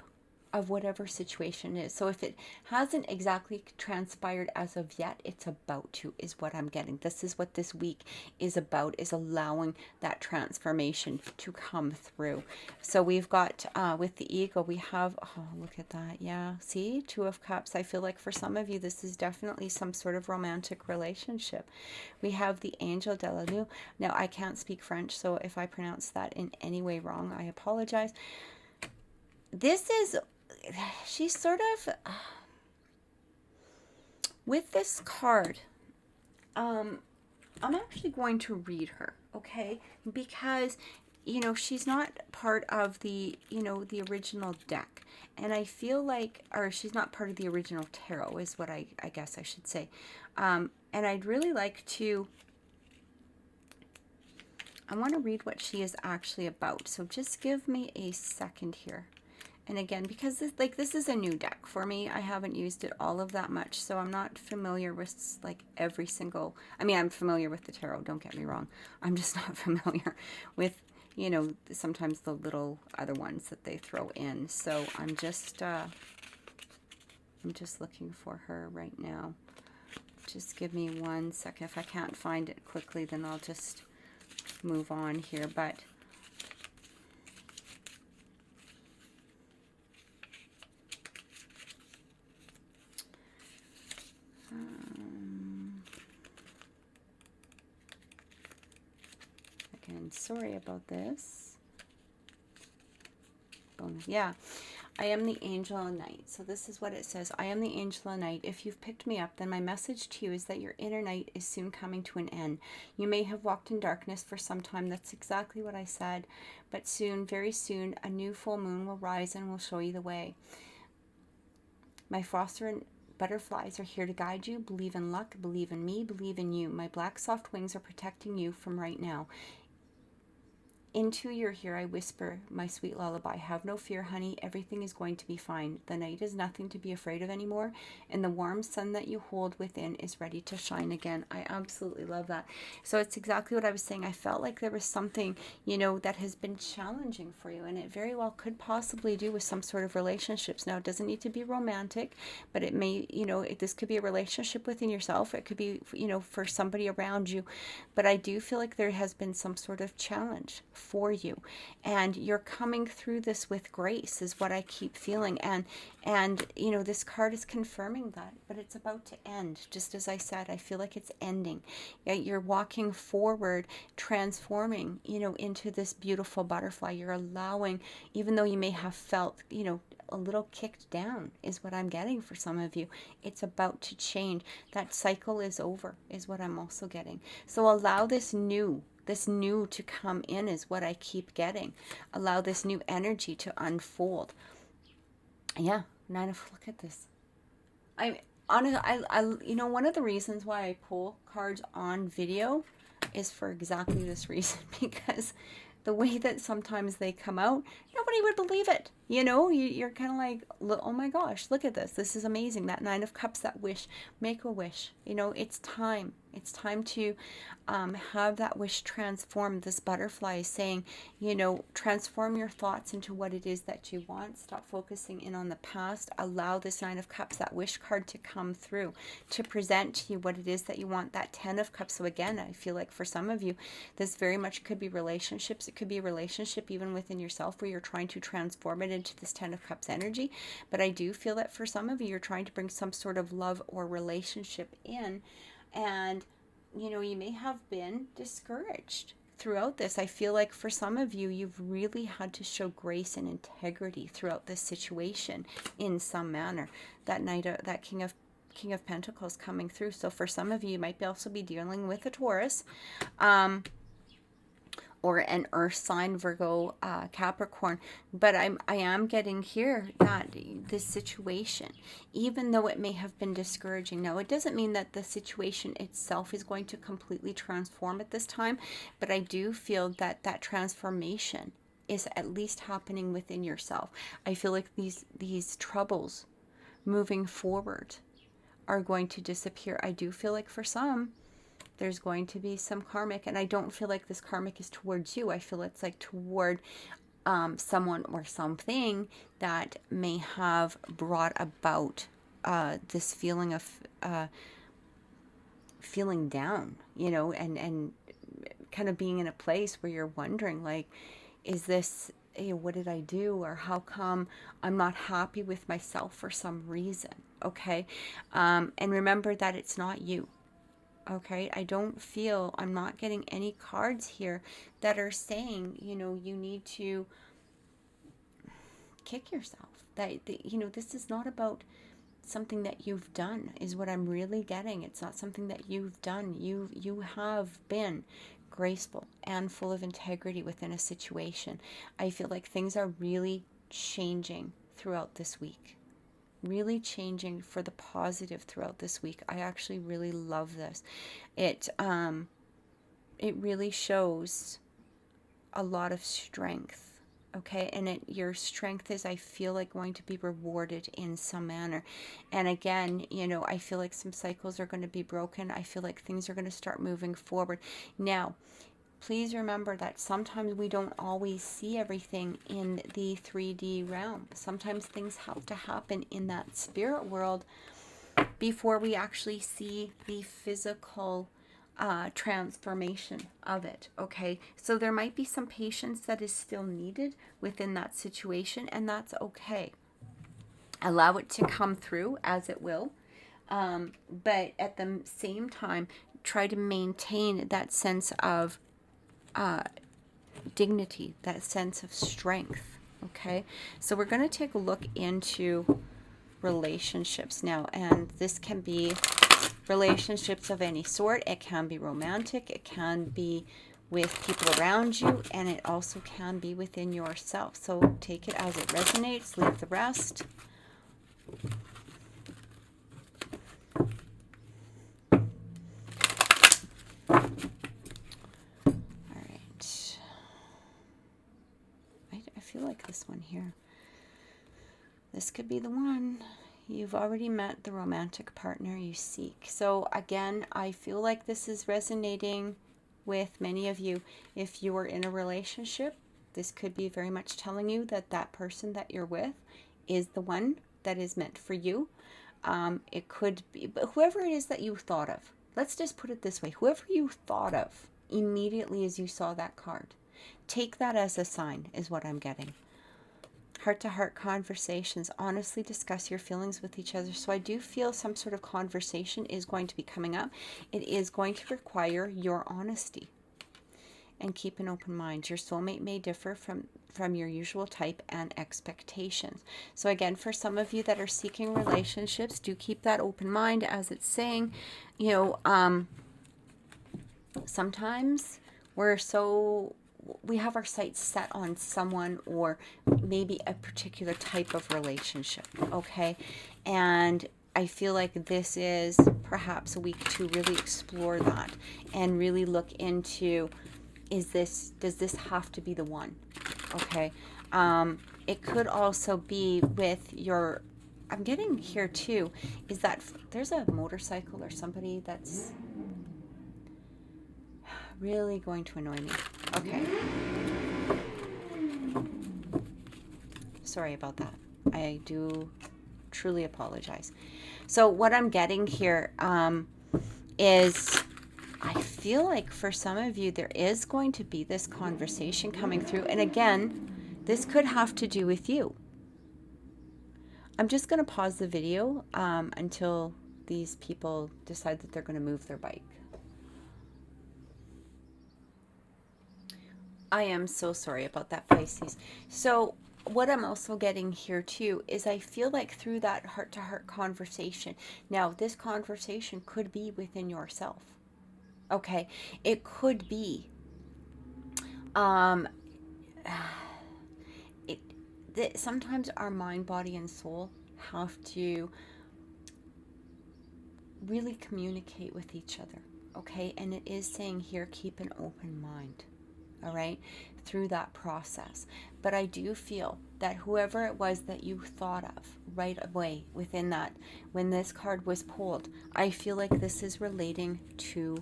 of whatever situation is. So if it hasn't exactly transpired as of yet, it's about to, is what I'm getting. This is what this week is about, is allowing that transformation to come through. So we've got, with the Eagle, we have, oh, look at that. Yeah, see, Two of Cups. I feel like for some of you, this is definitely some sort of romantic relationship. We have the Angel de la Lune. Now, I can't speak French, so if I pronounce that in any way wrong, I apologize. This is, she's sort of, with this card, I'm actually going to read her, okay? Because, she's not part of the, the original deck. And I feel like, or she's not part of the original tarot is what I guess I should say. And I'd really like to, I want to read what she is actually about. So just give me a second here. And again, because this is a new deck for me, I haven't used it all of that much, so I'm not familiar with every single, I'm familiar with the tarot, don't get me wrong. I'm just not familiar with, sometimes the little other ones that they throw in. So I'm just looking for her right now. Just give me 1 second. If I can't find it quickly, then I'll just move on here, but again, sorry about this. angel. Yeah. I am the angel of night. So this is what it says. I am the angel of night. If you've picked me up, then my message to you is that your inner night is soon coming to an end. You may have walked in darkness for some time. That's exactly what I said. But soon, very soon, a new full moon will rise and will show you the way. My foster and butterflies are here to guide you. Believe in luck. Believe in me. Believe in you. My black soft wings are protecting you from right now. Into your ear I whisper my sweet lullaby. Have no fear, honey. Everything is going to be fine. The night is nothing to be afraid of anymore, and the warm sun that you hold within is ready to shine again. I absolutely love that. So it's exactly what I was saying. I felt like there was something, that has been challenging for you, and it very well could possibly do with some sort of relationships. Now, it doesn't need to be romantic, but it may, this could be a relationship within yourself. It could be, for somebody around you. But I do feel like there has been some sort of challenge for you, and you're coming through this with grace is what I keep feeling, and this card is confirming that, but it's about to end. Just as I said, I feel like it's ending. You're walking forward, transforming into this beautiful butterfly. You're allowing, even though you may have felt a little kicked down, is what I'm getting for some of you. It's about to change. That cycle is over, is what I'm also getting. So allow this new to come in, is what I keep getting. Allow this new energy to unfold. Yeah, look at this. I one of the reasons why I pull cards on video is for exactly this reason, because the way that sometimes they come out, nobody would believe it. You're kind of like, oh my gosh, look at this. This is amazing. That Nine of Cups, that wish, make a wish. It's time. It's time to have that wish transform. This butterfly is saying, transform your thoughts into what it is that you want. Stop focusing in on the past. Allow this Nine of Cups, that wish card, to come through, to present to you what it is that you want. That Ten of Cups. So again, I feel like for some of you, this very much could be relationships. It could be a relationship even within yourself where you're trying to transform it into this Ten of Cups energy. But I do feel that for some of you, you're trying to bring some sort of love or relationship in, and you may have been discouraged throughout this. I feel like for some of you, you've really had to show grace and integrity throughout this situation in some manner. That King of Pentacles coming through. So for some of you, you might also be dealing with a Taurus, or an earth sign, Virgo, Capricorn. But I am getting here that this situation, even though it may have been discouraging, now it doesn't mean that the situation itself is going to completely transform at this time, but I do feel that that transformation is at least happening within yourself. I feel like these troubles moving forward are going to disappear. I do feel like for some, there's going to be some karmic, and I don't feel like this karmic is towards you. I feel it's like toward someone or something that may have brought about this feeling of feeling down, and kind of being in a place where you're wondering, like, is this, what did I do? Or how come I'm not happy with myself for some reason? Okay. And remember that it's not you. Okay, I'm not getting any cards here that are saying, you need to kick yourself. This is not about something that you've done, is what I'm really getting. It's not something that you've done. You have been graceful and full of integrity within a situation. I feel like things are really changing throughout this week. Really changing for the positive throughout this week. I actually really love this. It really shows a lot of strength, okay? And your strength is, I feel like, going to be rewarded in some manner. And again, I feel like some cycles are going to be broken. I feel like things are going to start moving forward. Now, please remember that sometimes we don't always see everything in the 3D realm. Sometimes things have to happen in that spirit world before we actually see the physical transformation of it, okay? So there might be some patience that is still needed within that situation, and that's okay. Allow it to come through as it will. But at the same time, try to maintain that sense of dignity, that sense of strength, Okay, so we're going to take a look into relationships now, and this can be relationships of any sort. It can be romantic, it can be with people around you, and it also can be within yourself. So take it as it resonates, leave the rest. All right. I feel like this one here. This could be the one. You've already met the romantic partner you seek. So again, I feel like this is resonating with many of you. If you are in a relationship, this could be very much telling you that that person that you're with is the one that is meant for you. It could be, but whoever it is that you thought of, let's just put it this way, whoever you thought of immediately as you saw that card, take that as a sign, is what I'm getting. Heart-to-heart conversations. Honestly discuss your feelings with each other. So I do feel some sort of conversation is going to be coming up. It is going to require your honesty. And keep an open mind. Your soulmate may differ from your usual type and expectations. So again, for some of you that are seeking relationships, do keep that open mind, as it's saying. You know, sometimes we have our sights set on someone or maybe a particular type of relationship, okay? And I feel like this is perhaps a week to really explore that and really look into, does this have to be the one, okay? It could also be with your, I'm getting here too, is that there's a motorcycle or somebody that's really going to annoy me. Okay. Sorry about that. I do truly apologize. So what I'm getting here is I feel like for some of you there is going to be this conversation coming through. And again, this could have to do with you. I'm just going to pause the video until these people decide that they're going to move their bike. I am so sorry about that, Pisces. So what I'm also getting here too is I feel like through that heart-to-heart conversation, now this conversation could be within yourself. Okay, it could be sometimes our mind, body, and soul have to really communicate with each other. Okay, and it is saying here, keep an open mind. All right, through that process. But I do feel that whoever it was that you thought of right away within that, when this card was pulled, I feel like this is relating to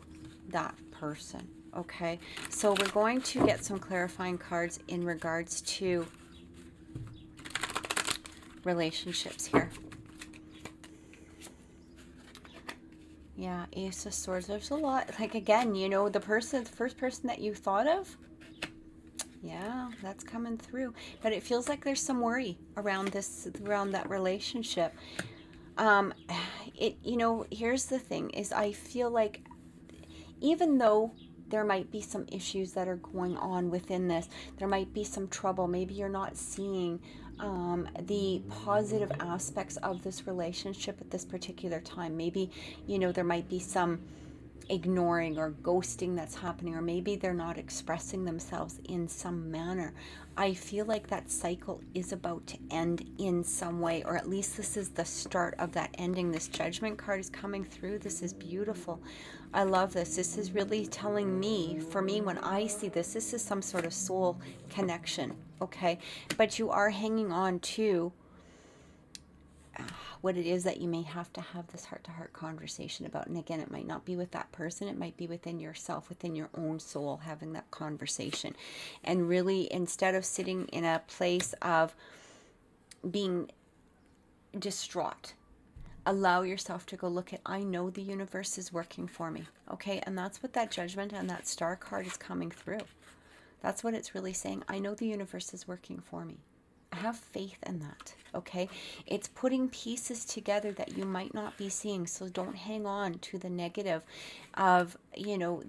that person. Okay, so we're going to get some clarifying cards in regards to relationships here. Yeah, Ace of Swords. There's a lot. Like, again, you know, the first person that you thought of, yeah, that's coming through. But it feels like there's some worry around that relationship. You know, here's the thing, is I feel like even though there might be some issues that are going on within this, there might be some trouble, maybe you're not seeing the positive aspects of this relationship at this particular time. Maybe, you know, there might be some ignoring or ghosting that's happening, or maybe they're not expressing themselves in some manner. I feel like that cycle is about to end in some way, or at least this is the start of that ending. This Judgment card is coming through. This is beautiful. I love this. This is really telling me, for me, when I see this, this is some sort of soul connection, okay? But you are hanging on to what it is that you may have to have this heart-to-heart conversation about. And again, it might not be with that person. It might be within yourself, within your own soul, having that conversation. And really, instead of sitting in a place of being distraught, allow yourself to go look at, I know the universe is working for me. Okay, and that's what that Judgment and that Star card is coming through. That's what it's really saying. I know the universe is working for me. Have faith in that, okay? It's putting pieces together that you might not be seeing, so don't hang on to the negative of, you know,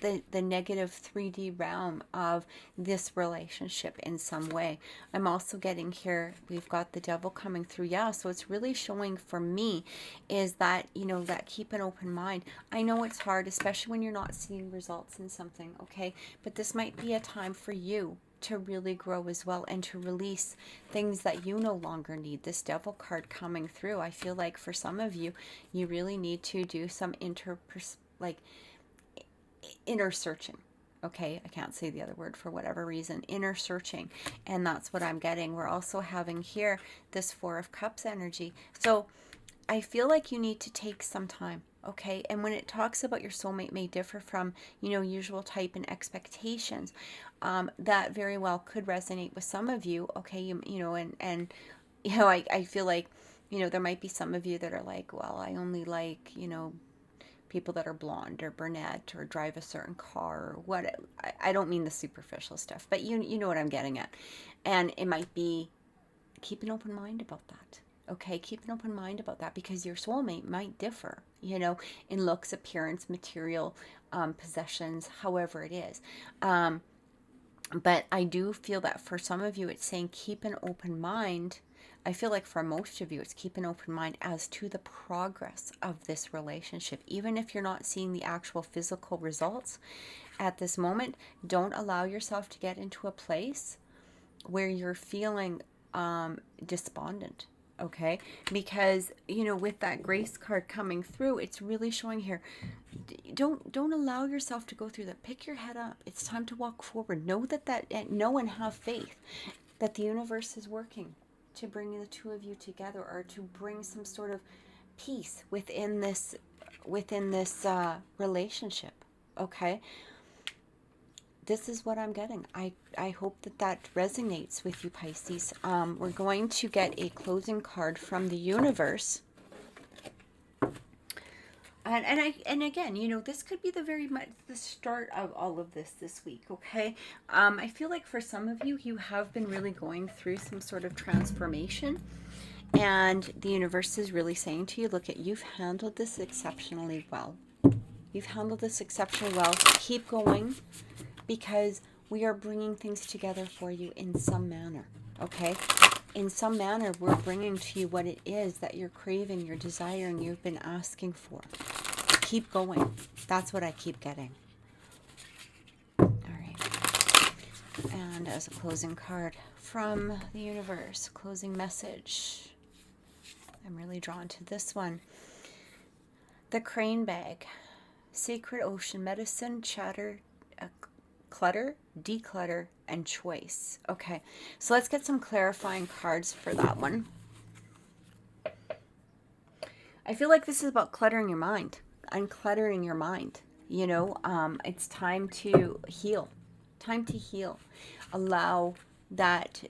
the negative 3D realm of this relationship in some way. I'm also getting here, we've got the devil coming through. Yeah, so it's really showing for me is that, you know, that keep an open mind. I know it's hard, especially when you're not seeing results in something, okay? But this might be a time for you to really grow as well and to release things that you no longer need. This devil card coming through, I feel like for some of you, you really need to do some inner searching. Okay, I can't say the other word for whatever reason. Inner searching. And that's what I'm getting. We're also having here this Four of Cups energy. So I feel like you need to take some time. Okay, and when it talks about your soulmate may differ from, you know, usual type and expectations, that very well could resonate with some of you. Okay, you know, and you know, I feel like, you know, there might be some of you that are like, well, I only like, you know, people that are blonde or brunette or drive a certain car or what. I don't mean the superficial stuff, but you know what I'm getting at. And it might be, keep an open mind about that. Okay, keep an open mind about that, because your soulmate might differ, you know, in looks, appearance, material, possessions, however it is. But I do feel that for some of you, it's saying keep an open mind. I feel like for most of you, it's keep an open mind as to the progress of this relationship. Even if you're not seeing the actual physical results at this moment, don't allow yourself to get into a place where you're feeling despondent. Okay, because, you know, with that Grace card coming through, it's really showing here, don't allow yourself to go through that. Pick your head up. It's time to walk forward. Know know and have faith that the universe is working to bring the two of you together, or to bring some sort of peace within this relationship. Okay, this is what I'm getting. I hope that resonates with you, Pisces. We're going to get a closing card from the universe. And again, you know, this could be the very much the start of all of this week, okay? I feel like for some of you, you have been really going through some sort of transformation. And the universe is really saying to you, look, you've handled this exceptionally well. You've handled this exceptionally well. Keep going, because we are bringing things together for you in some manner, okay? In some manner, we're bringing to you what it is that you're craving, you're desiring, you've been asking for. Keep going. That's what I keep getting. All right. And as a closing card from the universe, closing message, I'm really drawn to this one. The Crane Bag. Sacred Ocean Medicine, Chatter, Clutter, Declutter, and Choice. Okay, so let's get some clarifying cards for that one. I feel like this is about cluttering your mind, uncluttering your mind. You know, it's time to heal. Time to heal. Allow that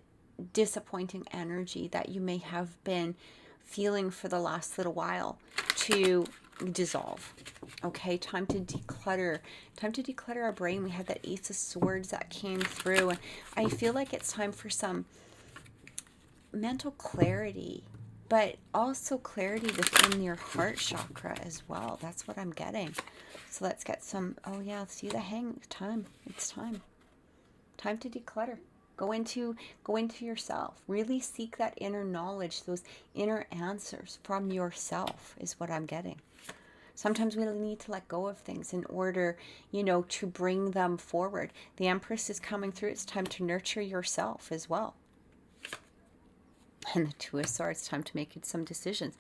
disappointing energy that you may have been feeling for the last little while to dissolve. Okay, time to declutter. Time to declutter our brain. We had that Ace of Swords that came through, and I feel like it's time for some mental clarity, but also clarity within your heart chakra as well. That's what I'm getting. So let's get some, oh yeah, see the hang time. It's time. Time to declutter. Go into yourself. Really seek that inner knowledge, those inner answers from yourself is what I'm getting. Sometimes we need to let go of things in order, you know, to bring them forward. The Empress is coming through. It's time to nurture yourself as well. And the Two of Swords, time to make some decisions.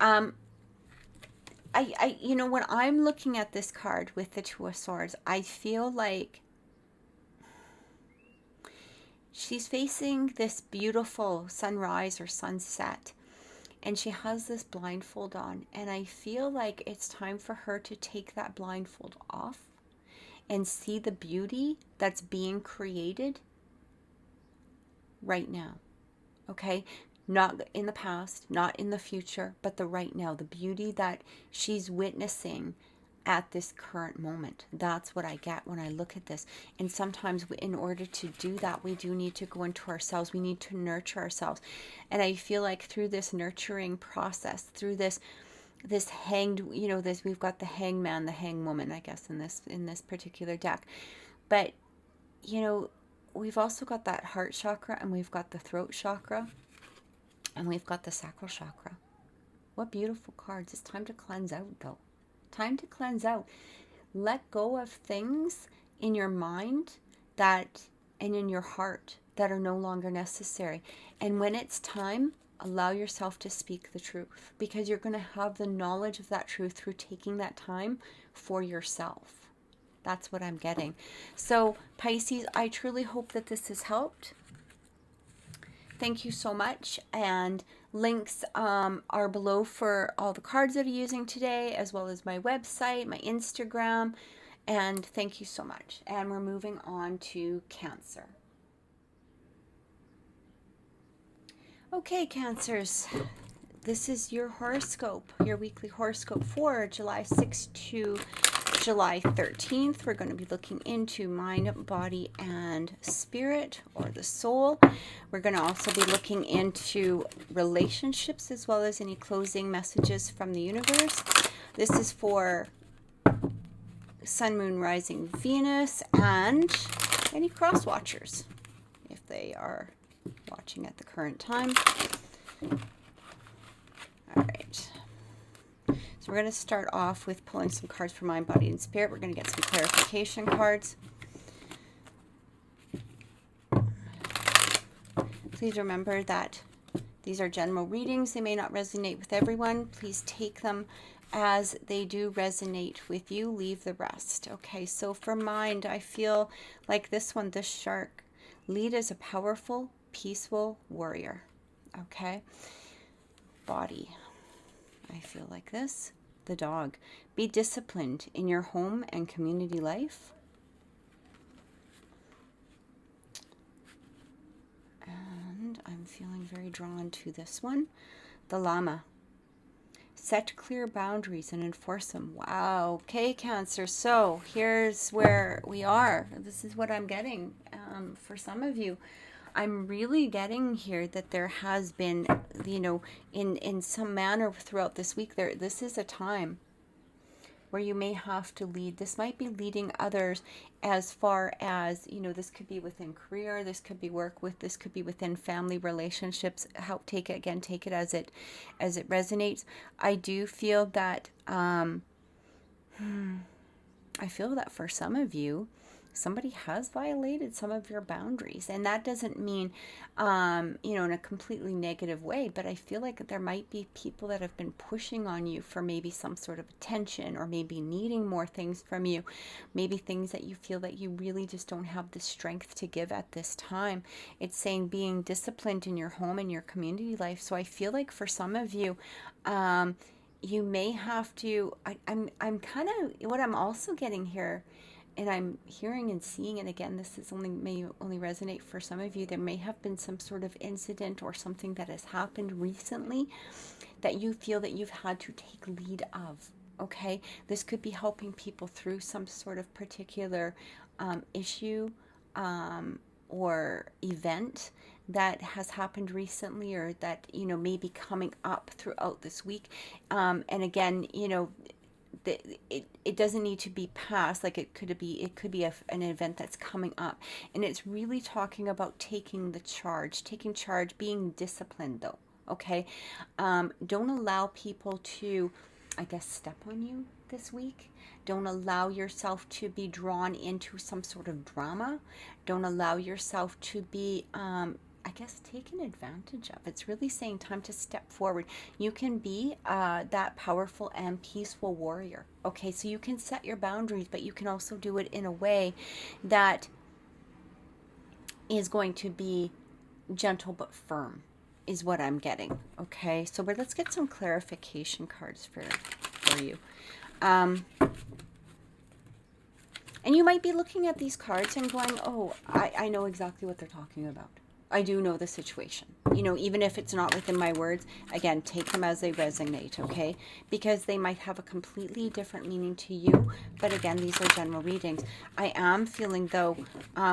You know, when I'm looking at this card with the Two of Swords, I feel like she's facing this beautiful sunrise or sunset, and she has this blindfold on, and I feel like it's time for her to take that blindfold off and see the beauty that's being created right now. Okay? Not in the past, not in the future, but the right now, the beauty that she's witnessing at this current moment. That's what I get when I look at this. And sometimes in order to do that, we do need to go into ourselves. We need to nurture ourselves. And I feel like through this nurturing process, through this this hanged, you know, this, we've got the hangman, the hangwoman, I guess, in this particular deck. But, you know, we've also got that heart chakra, and we've got the throat chakra, and we've got the sacral chakra. What beautiful cards. It's time to cleanse out, though. Time to cleanse out. Let go of things in your mind that, and in your heart, that are no longer necessary. And when it's time, allow yourself to speak the truth, because you're going to have the knowledge of that truth through taking that time for yourself. That's what I'm getting. So Pisces, I truly hope that this has helped. Thank you so much. And links are below for all the cards that I'm using today, as well as my website, my Instagram. And thank you so much. And we're moving on to Cancer. Okay, Cancers. This is your horoscope, your weekly horoscope for July 6th to July 13th. We're going to be looking into mind, body, and spirit, or the soul. We're going to also be looking into relationships, as well as any closing messages from the universe. This is for Sun, Moon, Rising, Venus, and any cross watchers, if they are watching at the current time. All right. So we're going to start off with pulling some cards for mind, body, and spirit. We're going to get some clarification cards. Please remember that these are general readings. They may not resonate with everyone. Please take them as they do resonate with you. Leave the rest. Okay, so for mind, I feel like this one, this shark, lead as a powerful, peaceful warrior. Okay. Body, I feel like this. The dog. Be disciplined in your home and community life. And I'm feeling very drawn to this one. The llama. Set clear boundaries and enforce them. Wow. Okay, Cancer. So here's where we are. This is what I'm getting for some of you. I'm really getting here that there has been, you know, in some manner throughout this week, this is a time where you may have to lead. This might be leading others as far as, you know, this could be within career, this could be work with, this could be within family relationships. Take it as it resonates. I do feel that, I feel that for some of you, somebody has violated some of your boundaries. And that doesn't mean, you know, in a completely negative way, but I feel like there might be people that have been pushing on you for maybe some sort of attention, or maybe needing more things from you, maybe things that you feel that you really just don't have the strength to give at this time. It's saying being disciplined in your home and your community life. So I feel like for some of you, you may have to, I'm kind of, what I'm also getting here, and I'm hearing and seeing, and again, this is may only resonate for some of you, there may have been some sort of incident or something that has happened recently that you feel that you've had to take lead of. Okay, this could be helping people through some sort of particular issue or event that has happened recently, or that, you know, may be coming up throughout this week. And again, you know, it doesn't need to be past. Like it could be an event that's coming up, and it's really talking about taking charge, being disciplined though. Okay, don't allow people to, I guess, step on you this week. Don't allow yourself to be drawn into some sort of drama. Don't allow yourself to be I guess taken advantage of. It's really saying time to step forward. You can be that powerful and peaceful warrior. Okay, so you can set your boundaries, but you can also do it in a way that is going to be gentle but firm, is what I'm getting. Okay, so let's get some clarification cards for you. And you might be looking at these cards and going, oh, I know exactly what they're talking about. I do know the situation. You know, even if it's not within my words, again, take them as they resonate, okay? Because they might have a completely different meaning to you. But again, these are general readings. I am feeling, though,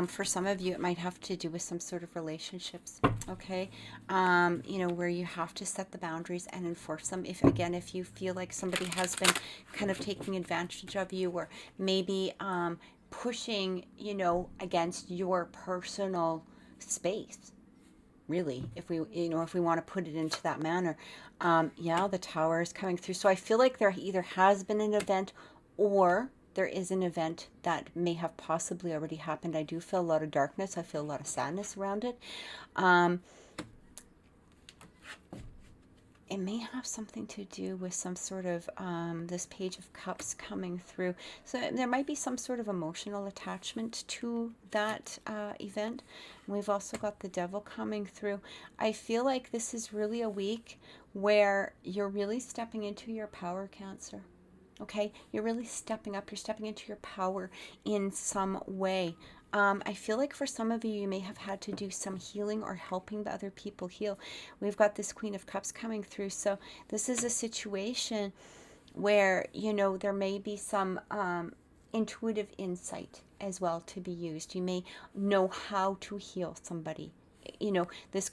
for some of you, it might have to do with some sort of relationships, okay? You know, where you have to set the boundaries and enforce them. If, again, if you feel like somebody has been kind of taking advantage of you, or maybe pushing, you know, against your personal space, really, if we, you know, if we want to put it into that manner. Yeah, the Tower is coming through. So I feel like there either has been an event, or there is an event that may have possibly already happened. I do feel a lot of darkness. I feel a lot of sadness around it. It may have something to do with some sort of this Page of Cups coming through. So there might be some sort of emotional attachment to that event. We've also got the Devil coming through. I feel like this is really a week where you're really stepping into your power, Cancer. Okay, you're really stepping up. You're stepping into your power in some way. I feel like for some of you, you may have had to do some healing or helping the other people heal. We've got this Queen of Cups coming through. So this is a situation where, you know, there may be some intuitive insight as well to be used. You may know how to heal somebody. You know, this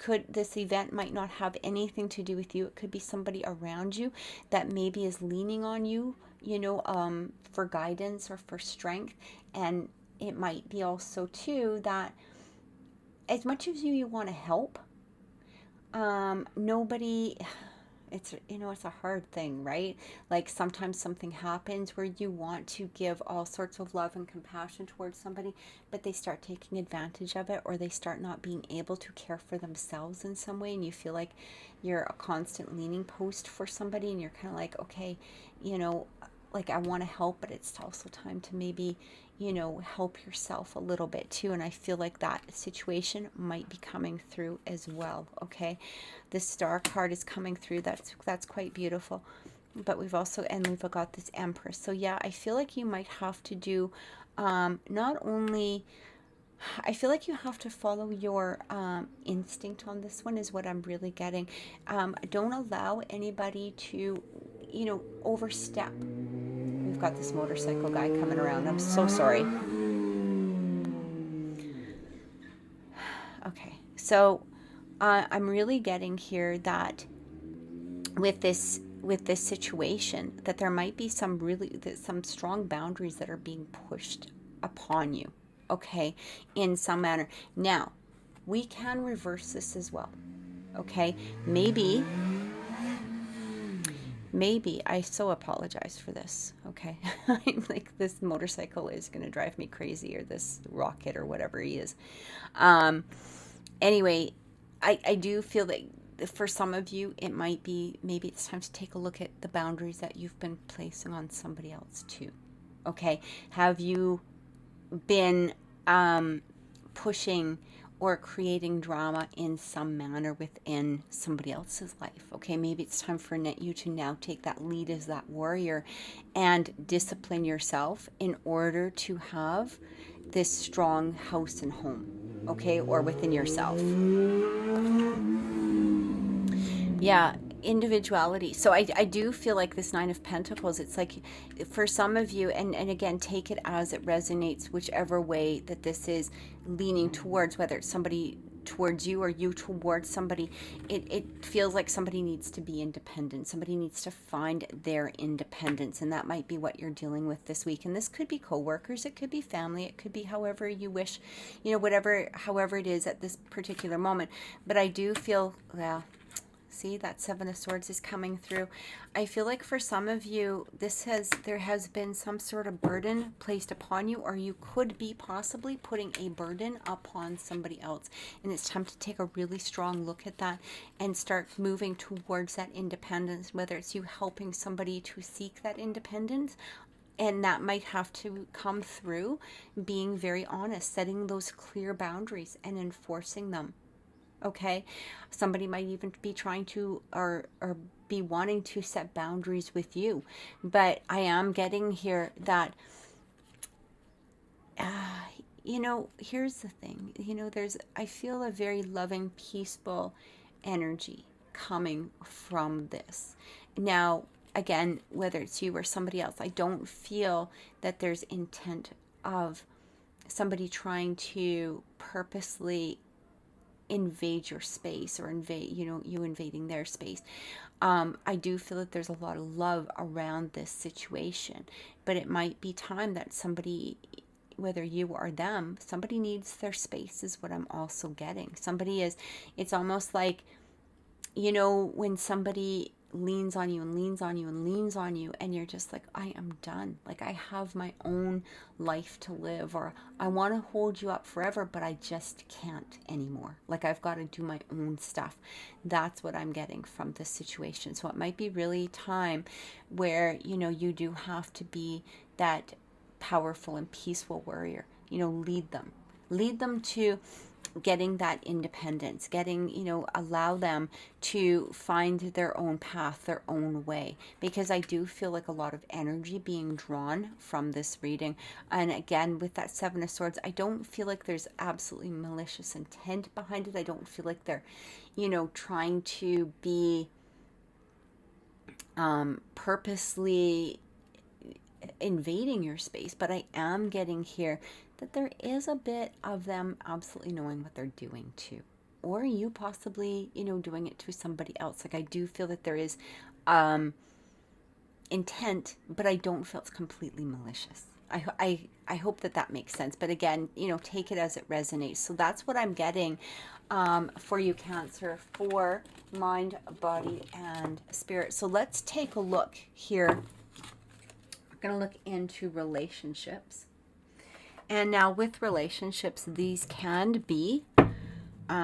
event might not have anything to do with you. It could be somebody around you that maybe is leaning on you, you know, for guidance or for strength. And it might be also too that as much as you want to help, nobody, it's, you know, it's a hard thing, right? Like sometimes something happens where you want to give all sorts of love and compassion towards somebody, but they start taking advantage of it, or they start not being able to care for themselves in some way, and you feel like you're a constant leaning post for somebody, and you're kind of like, okay, you know, like I want to help, but it's also time to maybe, you know, help yourself a little bit too. And I feel like that situation might be coming through as well. Okay, the Star card is coming through. That's quite beautiful. But we've got this Empress. So yeah, I feel like you might have to do not only, I feel like you have to follow your instinct on this one, is what I'm really getting. Don't allow anybody to, you know, overstep. We've got this motorcycle guy coming around. I'm so sorry. Okay, so I'm really getting here that with this situation, that there might be some strong boundaries that are being pushed upon you. Okay, in some manner. Now, we can reverse this as well. Okay, maybe I so apologize for this. Okay, I'm like, this motorcycle is going to drive me crazy, or this rocket, or whatever he is. Anyway, I do feel that for some of you, it might be, maybe it's time to take a look at the boundaries that you've been placing on somebody else too. Okay, have you been pushing or creating drama in some manner within somebody else's life? Okay, maybe it's time for you to now take that lead as that warrior and discipline yourself in order to have this strong house and home, okay, or within yourself. Yeah, individuality. So I do feel like this Nine of Pentacles, it's like for some of you, and again, take it as it resonates, whichever way that this is leaning towards, whether it's somebody towards you or you towards somebody, it feels like somebody needs to be independent. Somebody needs to find their independence, and that might be what you're dealing with this week. And this could be coworkers, it could be family, it could be however you wish, you know, however it is at this particular moment. But I do feel, well, see, that Seven of Swords is coming through. I feel like for some of you, there has been some sort of burden placed upon you, or you could be possibly putting a burden upon somebody else. And it's time to take a really strong look at that and start moving towards that independence, whether it's you helping somebody to seek that independence. And that might have to come through being very honest, setting those clear boundaries and enforcing them. Okay, somebody might even be trying to or be wanting to set boundaries with you, but I am getting here that you know, here's the thing, you know, I feel a very loving, peaceful energy coming from this. Now, again, whether it's you or somebody else, I don't feel that there's intent of somebody trying to purposely invade your space or invade, you know, you invading their space. I do feel that there's a lot of love around this situation, but it might be time that somebody, whether you or them, somebody needs their space is what I'm also getting. Somebody is, it's almost like, you know, when somebody leans on you and leans on you and leans on you, and you're just like, I am done. Like, I have my own life to live, or I want to hold you up forever, but I just can't anymore. Like, I've got to do my own stuff. That's what I'm getting from this situation. So it might be really time where, you know, you do have to be that powerful and peaceful warrior. You know, lead them to getting that independence, getting, you know, allow them to find their own path, their own way, because I do feel like a lot of energy being drawn from this reading. And again, with that Seven of Swords, I don't feel like there's absolutely malicious intent behind it. I don't feel like they're, you know, trying to be purposely invading your space, but I am getting here that there is a bit of them absolutely knowing what they're doing too, or you possibly, you know, doing it to somebody else. Like, I do feel that there is intent, but I don't feel it's completely malicious. I hope that that makes sense, but again, you know, take it as it resonates. So that's what I'm getting for you, Cancer, for mind, body, and spirit. So let's take a look here. We're going to look into relationships. And now with relationships, these can be, they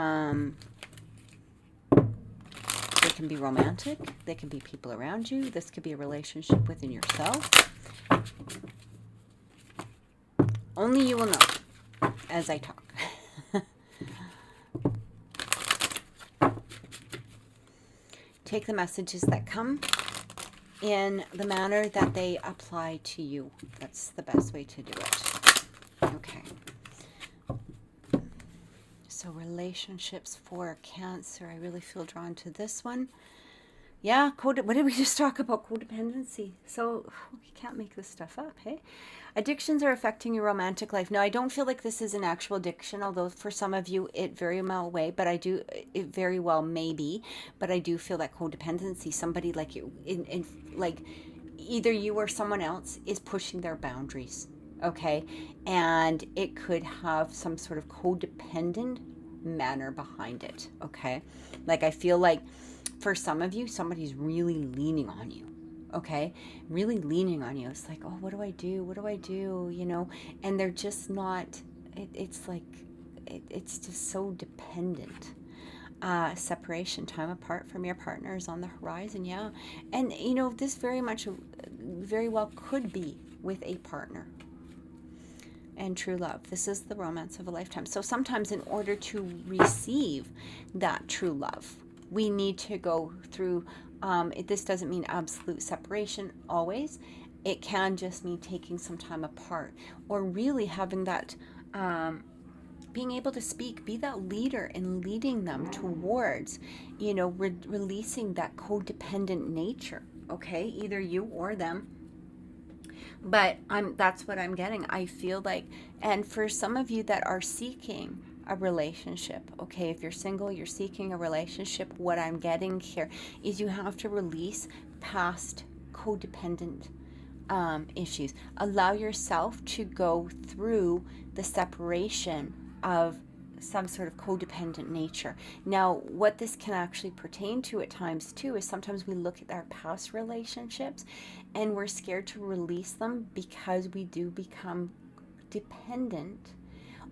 can be romantic. They can be people around you. This could be a relationship within yourself. Only you will know as I talk. Take the messages that come in the manner that they apply to you. That's the best way to do it. Okay. So relationships for Cancer. I really feel drawn to this one. Yeah, what did we just talk about? Codependency. So you can't make this stuff up, hey? Addictions are affecting your romantic life. Now, I don't feel like this is an actual addiction, although for some of you it very well may, but it very well may be, but I do feel that codependency, somebody like you, like either you or someone else is pushing their boundaries, okay? And it could have some sort of codependent manner behind it, okay? Like, I feel like for some of you, somebody's really leaning on you, okay? Really leaning on you. It's like, oh, what do I do? What do I do? You know, and they're just not, it's like, it's just so dependent. Separation, time apart from your partner is on the horizon, yeah. And, you know, this very well could be with a partner. And true love. This is the romance of a lifetime. So sometimes in order to receive that true love, we need to go through, this doesn't mean absolute separation always. It can just mean taking some time apart, or really having that, being able to speak, be that leader and leading them towards, you know, releasing that codependent nature, okay? Either you or them. But that's what I'm getting. I feel like, and for some of you that are seeking a relationship, okay, if you're single, you're seeking a relationship, what I'm getting here is you have to release past codependent issues. Allow yourself to go through the separation of some sort of codependent nature. Now, what this can actually pertain to at times too is sometimes we look at our past relationships and we're scared to release them because we do become dependent,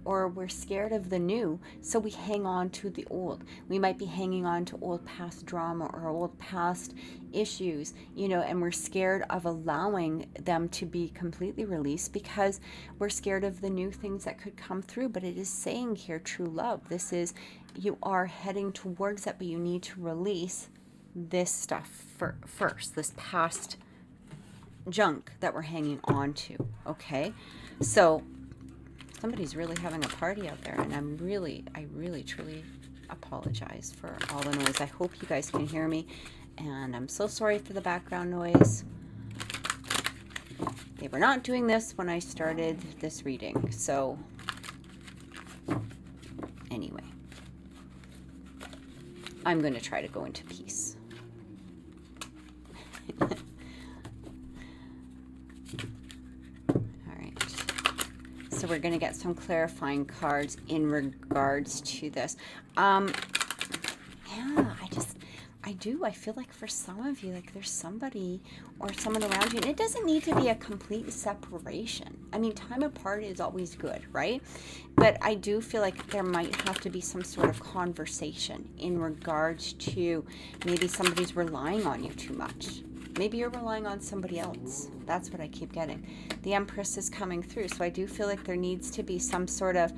or we're scared of the new, so we hang on to the old. We might be hanging on to old past drama or old past issues, you know, and we're scared of allowing them to be completely released because we're scared of the new things that could come through. But it is saying here, true love. This is, you are heading towards that, but you need to release this stuff first, this past junk that we're hanging on to, okay? So Somebody's really having a party out there, and I really, truly apologize for all the noise. I hope you guys can hear me, and I'm so sorry for the background noise. They were not doing this when I started this reading, so anyway, I'm going to try to go into peace. So we're going to get some clarifying cards in regards to this. Yeah, I feel like for some of you, like there's somebody or someone around you, and it doesn't need to be a complete separation. I mean, time apart is always good, right? But I do feel like there might have to be some sort of conversation in regards to maybe somebody's relying on you too much. Maybe you're relying on somebody else. That's what I keep getting. The Empress is coming through. So I do feel like there needs to be some sort of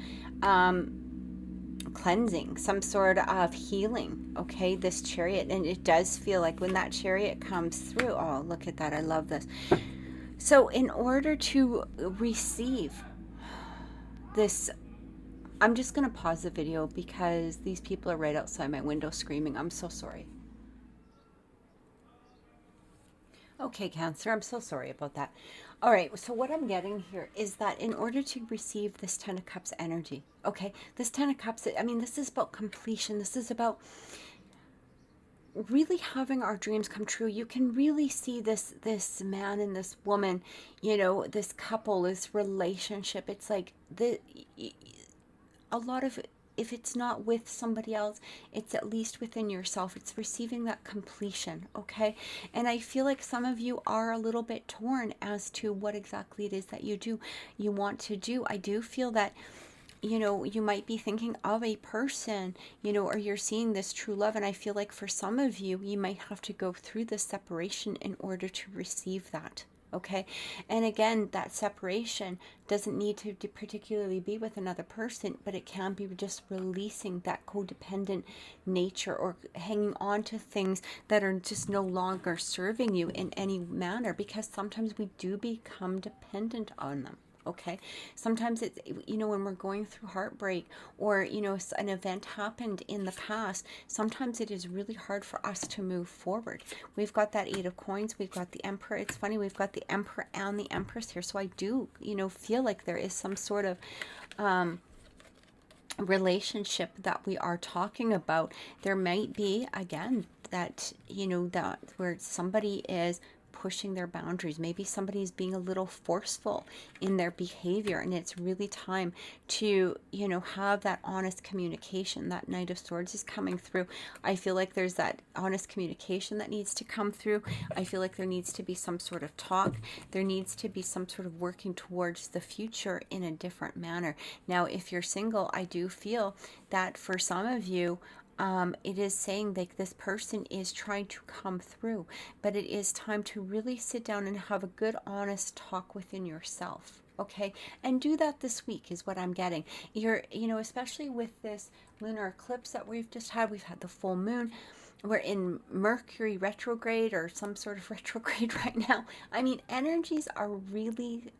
cleansing, some sort of healing, okay? This Chariot. And it does feel like when that Chariot comes through, oh, look at that. I love this. So in order to receive this, I'm just going to pause the video because these people are right outside my window screaming. I'm so sorry. Okay, Cancer, I'm so sorry about that. All right, so what I'm getting here is that in order to receive this Ten of Cups energy, okay, this Ten of Cups, I mean, this is about completion. This is about really having our dreams come true. You can really see this man and this woman, you know, this couple, this relationship. It's like a lot of, if it's not with somebody else, it's at least within yourself. It's receiving that completion, okay? And I feel like some of you are a little bit torn as to what exactly it is that you want to do. I do feel that, you know, you might be thinking of a person, you know, or you're seeing this true love. And I feel like for some of you, you might have to go through this separation in order to receive that. Okay. And again, that separation doesn't need to particularly be with another person, but it can be just releasing that codependent nature or hanging on to things that are just no longer serving you in any manner, because sometimes we do become dependent on them. Okay, sometimes it's, you know, when we're going through heartbreak or, you know, an event happened in the past, sometimes it is really hard for us to move forward. We've got that Eight of Coins, we've got the Emperor. It's funny, we've got the Emperor and the Empress here. So I do, you know, feel like there is some sort of relationship that we are talking about. There might be, again, that, you know, that where somebody is pushing their boundaries. Maybe somebody's being a little forceful in their behavior, and it's really time to, you know, have that honest communication. That Knight of Swords is coming through. I feel like there's that honest communication that needs to come through. I feel like there needs to be some sort of talk. There needs to be some sort of working towards the future in a different manner. Now, if you're single, I do feel that for some of you, it is saying that this person is trying to come through, but it is time to really sit down and have a good, honest talk within yourself. Okay, and do that this week is what I'm getting. You know, especially with this lunar eclipse that we've just had. We've had the full moon. We're in Mercury retrograde or some sort of retrograde right now. I mean, energies are really,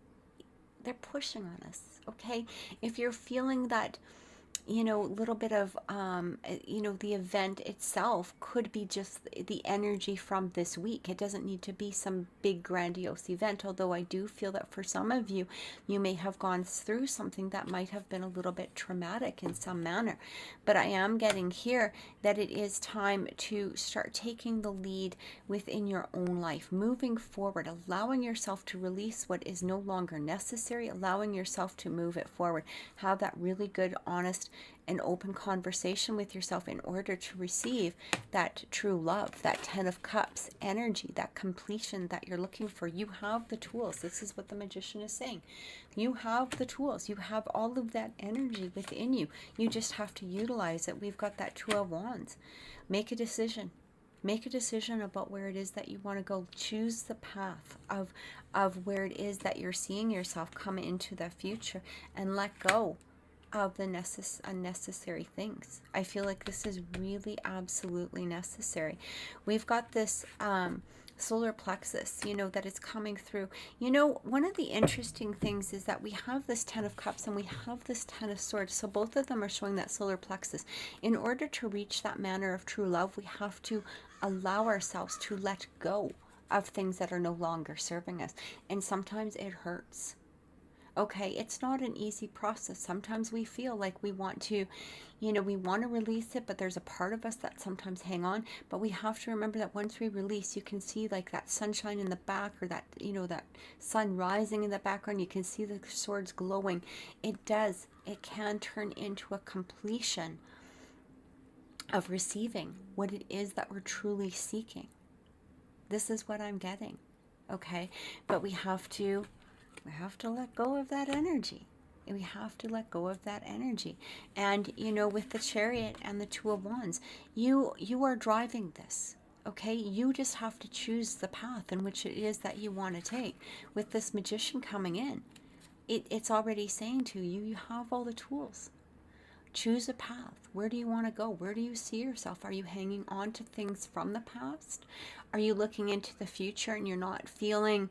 they're pushing on us. Okay, if you're feeling that, you know, a little bit of, you know, the event itself could be just the energy from this week. It doesn't need to be some big grandiose event, although I do feel that for some of you, you may have gone through something that might have been a little bit traumatic in some manner. But I am getting here that it is time to start taking the lead within your own life, moving forward, allowing yourself to release what is no longer necessary, allowing yourself to move it forward. Have that really good, honest, an open conversation with yourself in order to receive that true love, that Ten of Cups energy, that completion that you're looking for. You have the tools. This is what the Magician is saying. You have the tools. You have all of that energy within you. You just have to utilize it. We've got that Two of Wands. Make a decision. Make a decision about where it is that you want to go. Choose the path of where it is that you're seeing yourself come into the future, and let go of the unnecessary things. I feel like this is really absolutely necessary. We've got this solar plexus, you know, that it's coming through. You know, one of the interesting things is that we have this 10 of cups and we have this 10 of swords. So both of them are showing that solar plexus. In order to reach that manner of true love, we have to allow ourselves to let go of things that are no longer serving us. And sometimes it hurts. Okay, it's not an easy process. Sometimes we feel like we want to, you know, we want to release it, but there's a part of us that sometimes hang on. But we have to remember that once we release, you can see like that sunshine in the back, or that, you know, that sun rising in the background. You can see the swords glowing. It can turn into a completion of receiving what it is that we're truly seeking. This is what I'm getting. Okay, but we have to let go of that energy. We have to let go of that energy. And, you know, with the Chariot and the Two of Wands, you are driving this. Okay, you just have to choose the path in which it is that you want to take. With this Magician coming in, it's already saying to you, you have all the tools. Choose a path. Where do you want to go? Where do you see yourself? Are you hanging on to things from the past? Are you looking into the future and you're not feeling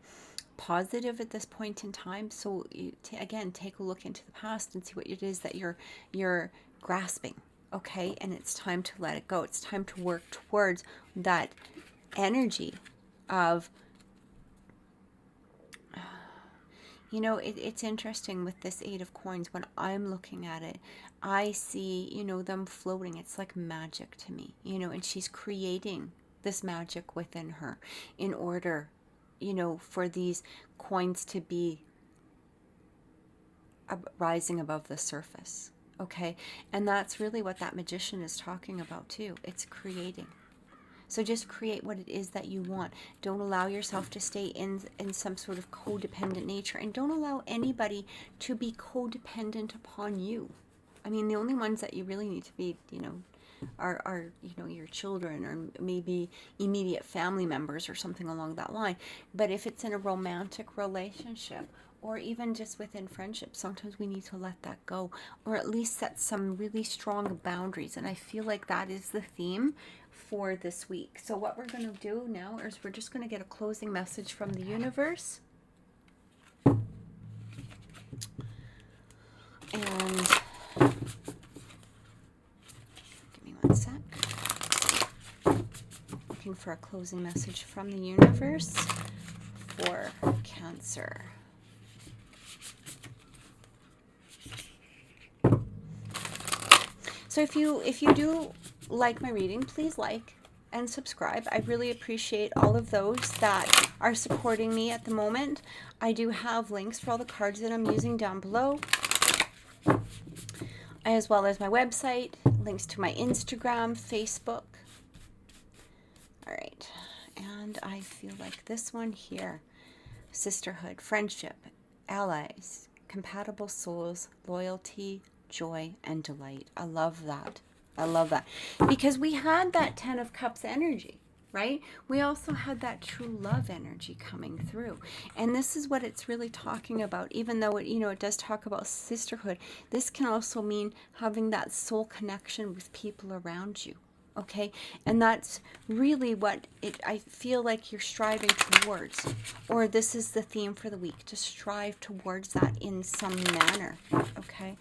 positive at this point in time? So again, take a look into the past and see what it is that you're grasping. Okay, and it's time to let it go. It's time to work towards that energy of, you know, it's interesting with this Eight of Coins. When I'm looking at it, I see, you know, them floating. It's like magic to me, you know, and she's creating this magic within her in order, you know, for these coins to be rising above the surface. Okay, and that's really what that Magician is talking about too. It's creating. So just create what it is that you want. Don't allow yourself to stay in some sort of codependent nature, and don't allow anybody to be codependent upon you. I mean, the only ones that you really need to be, you know, are you know, your children, or maybe immediate family members or something along that line. But if it's in a romantic relationship, or even just within friendship, sometimes we need to let that go, or at least set some really strong boundaries. And I feel like that is the theme for this week. So what we're going to do now is we're just going to get a closing message from the universe. And give me one sec. Looking for a closing message from the universe for Cancer. So if you do like my reading, please like and subscribe. I really appreciate all of those that are supporting me at the moment. I do have links for all the cards that I'm using down below, as well as my website, links to my Instagram, Facebook. All right, and I feel like this one here: sisterhood, friendship, allies, compatible souls, loyalty, joy, and delight. I love that. I love that. Because we had that 10 of Cups energy, right? We also had that true love energy coming through. And this is what it's really talking about. Even though it, you know, it does talk about sisterhood, this can also mean having that soul connection with people around you. Okay, and that's really what I feel like you're striving towards, or this is the theme for the week, to strive towards that in some manner. Okay,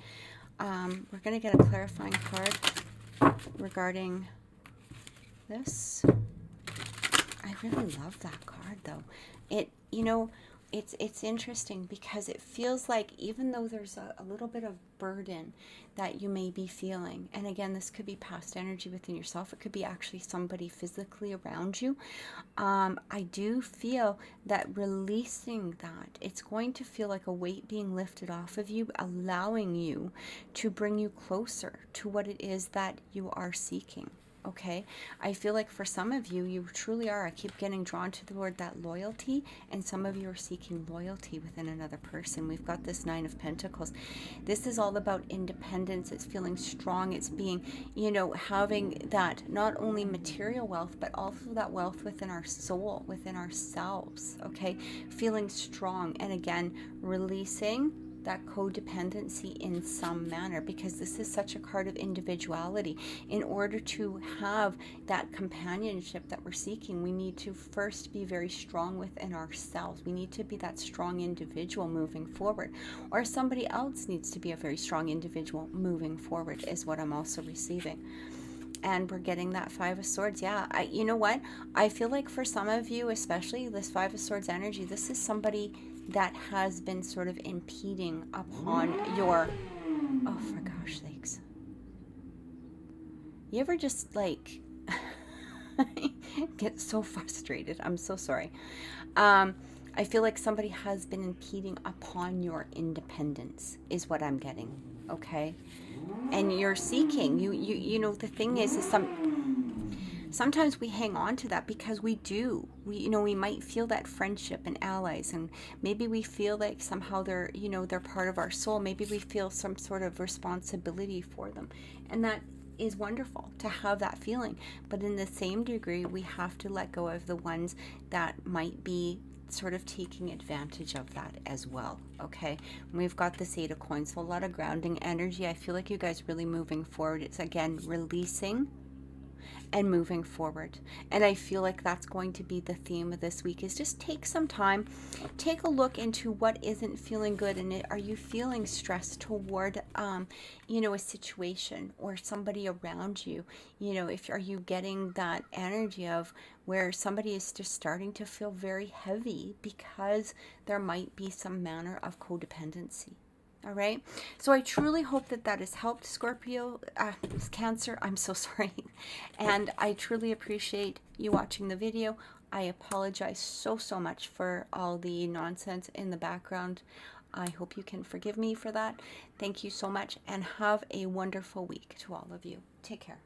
we're going to get a clarifying card regarding this. I really love that card though. It, you know, it's interesting because it feels like even though there's a little bit of burden that you may be feeling, and again, this could be past energy within yourself, it could be actually somebody physically around you, I do feel that releasing that, it's going to feel like a weight being lifted off of you, allowing you to bring you closer to what it is that you are seeking. Okay, I feel like for some of you, you truly are. I keep getting drawn to the word that loyalty, and some of you are seeking loyalty within another person. We've got this Nine of Pentacles. This is all about independence. It's feeling strong. It's being, you know, having that not only material wealth, but also that wealth within our soul, within ourselves. Okay, feeling strong, and again, releasing that codependency in some manner, because this is such a card of individuality. In order to have that companionship that we're seeking, we need to first be very strong within ourselves. We need to be that strong individual moving forward, or somebody else needs to be a very strong individual moving forward, is what I'm also receiving. And we're getting that Five of Swords. Yeah, you know what? I feel like for some of you, especially this Five of Swords energy, this is somebody that has been sort of impeding upon your, oh, for gosh sakes. You ever just like get so frustrated? I'm so sorry. I feel like somebody has been impeding upon your independence, is what I'm getting. Okay? And you're seeking, you know, the thing is sometimes we hang on to that because we might feel that friendship and allies, and maybe we feel like somehow they're, you know, they're part of our soul. Maybe we feel some sort of responsibility for them, and that is wonderful to have that feeling. But in the same degree, we have to let go of the ones that might be sort of taking advantage of that as well. Okay, we've got this Eight of Coins, so a lot of grounding energy. I feel like you guys really moving forward. It's again releasing and moving forward, and I feel like that's going to be the theme of this week, is just take some time, take a look into what isn't feeling good, and are you feeling stressed toward you know, a situation or somebody around you. You know, are you getting that energy of where somebody is just starting to feel very heavy because there might be some manner of codependency. All right. So I truly hope that that has helped, Scorpio, Cancer. I'm so sorry. And I truly appreciate you watching the video. I apologize so much for all the nonsense in the background. I hope you can forgive me for that. Thank you so much, and have a wonderful week to all of you. Take care.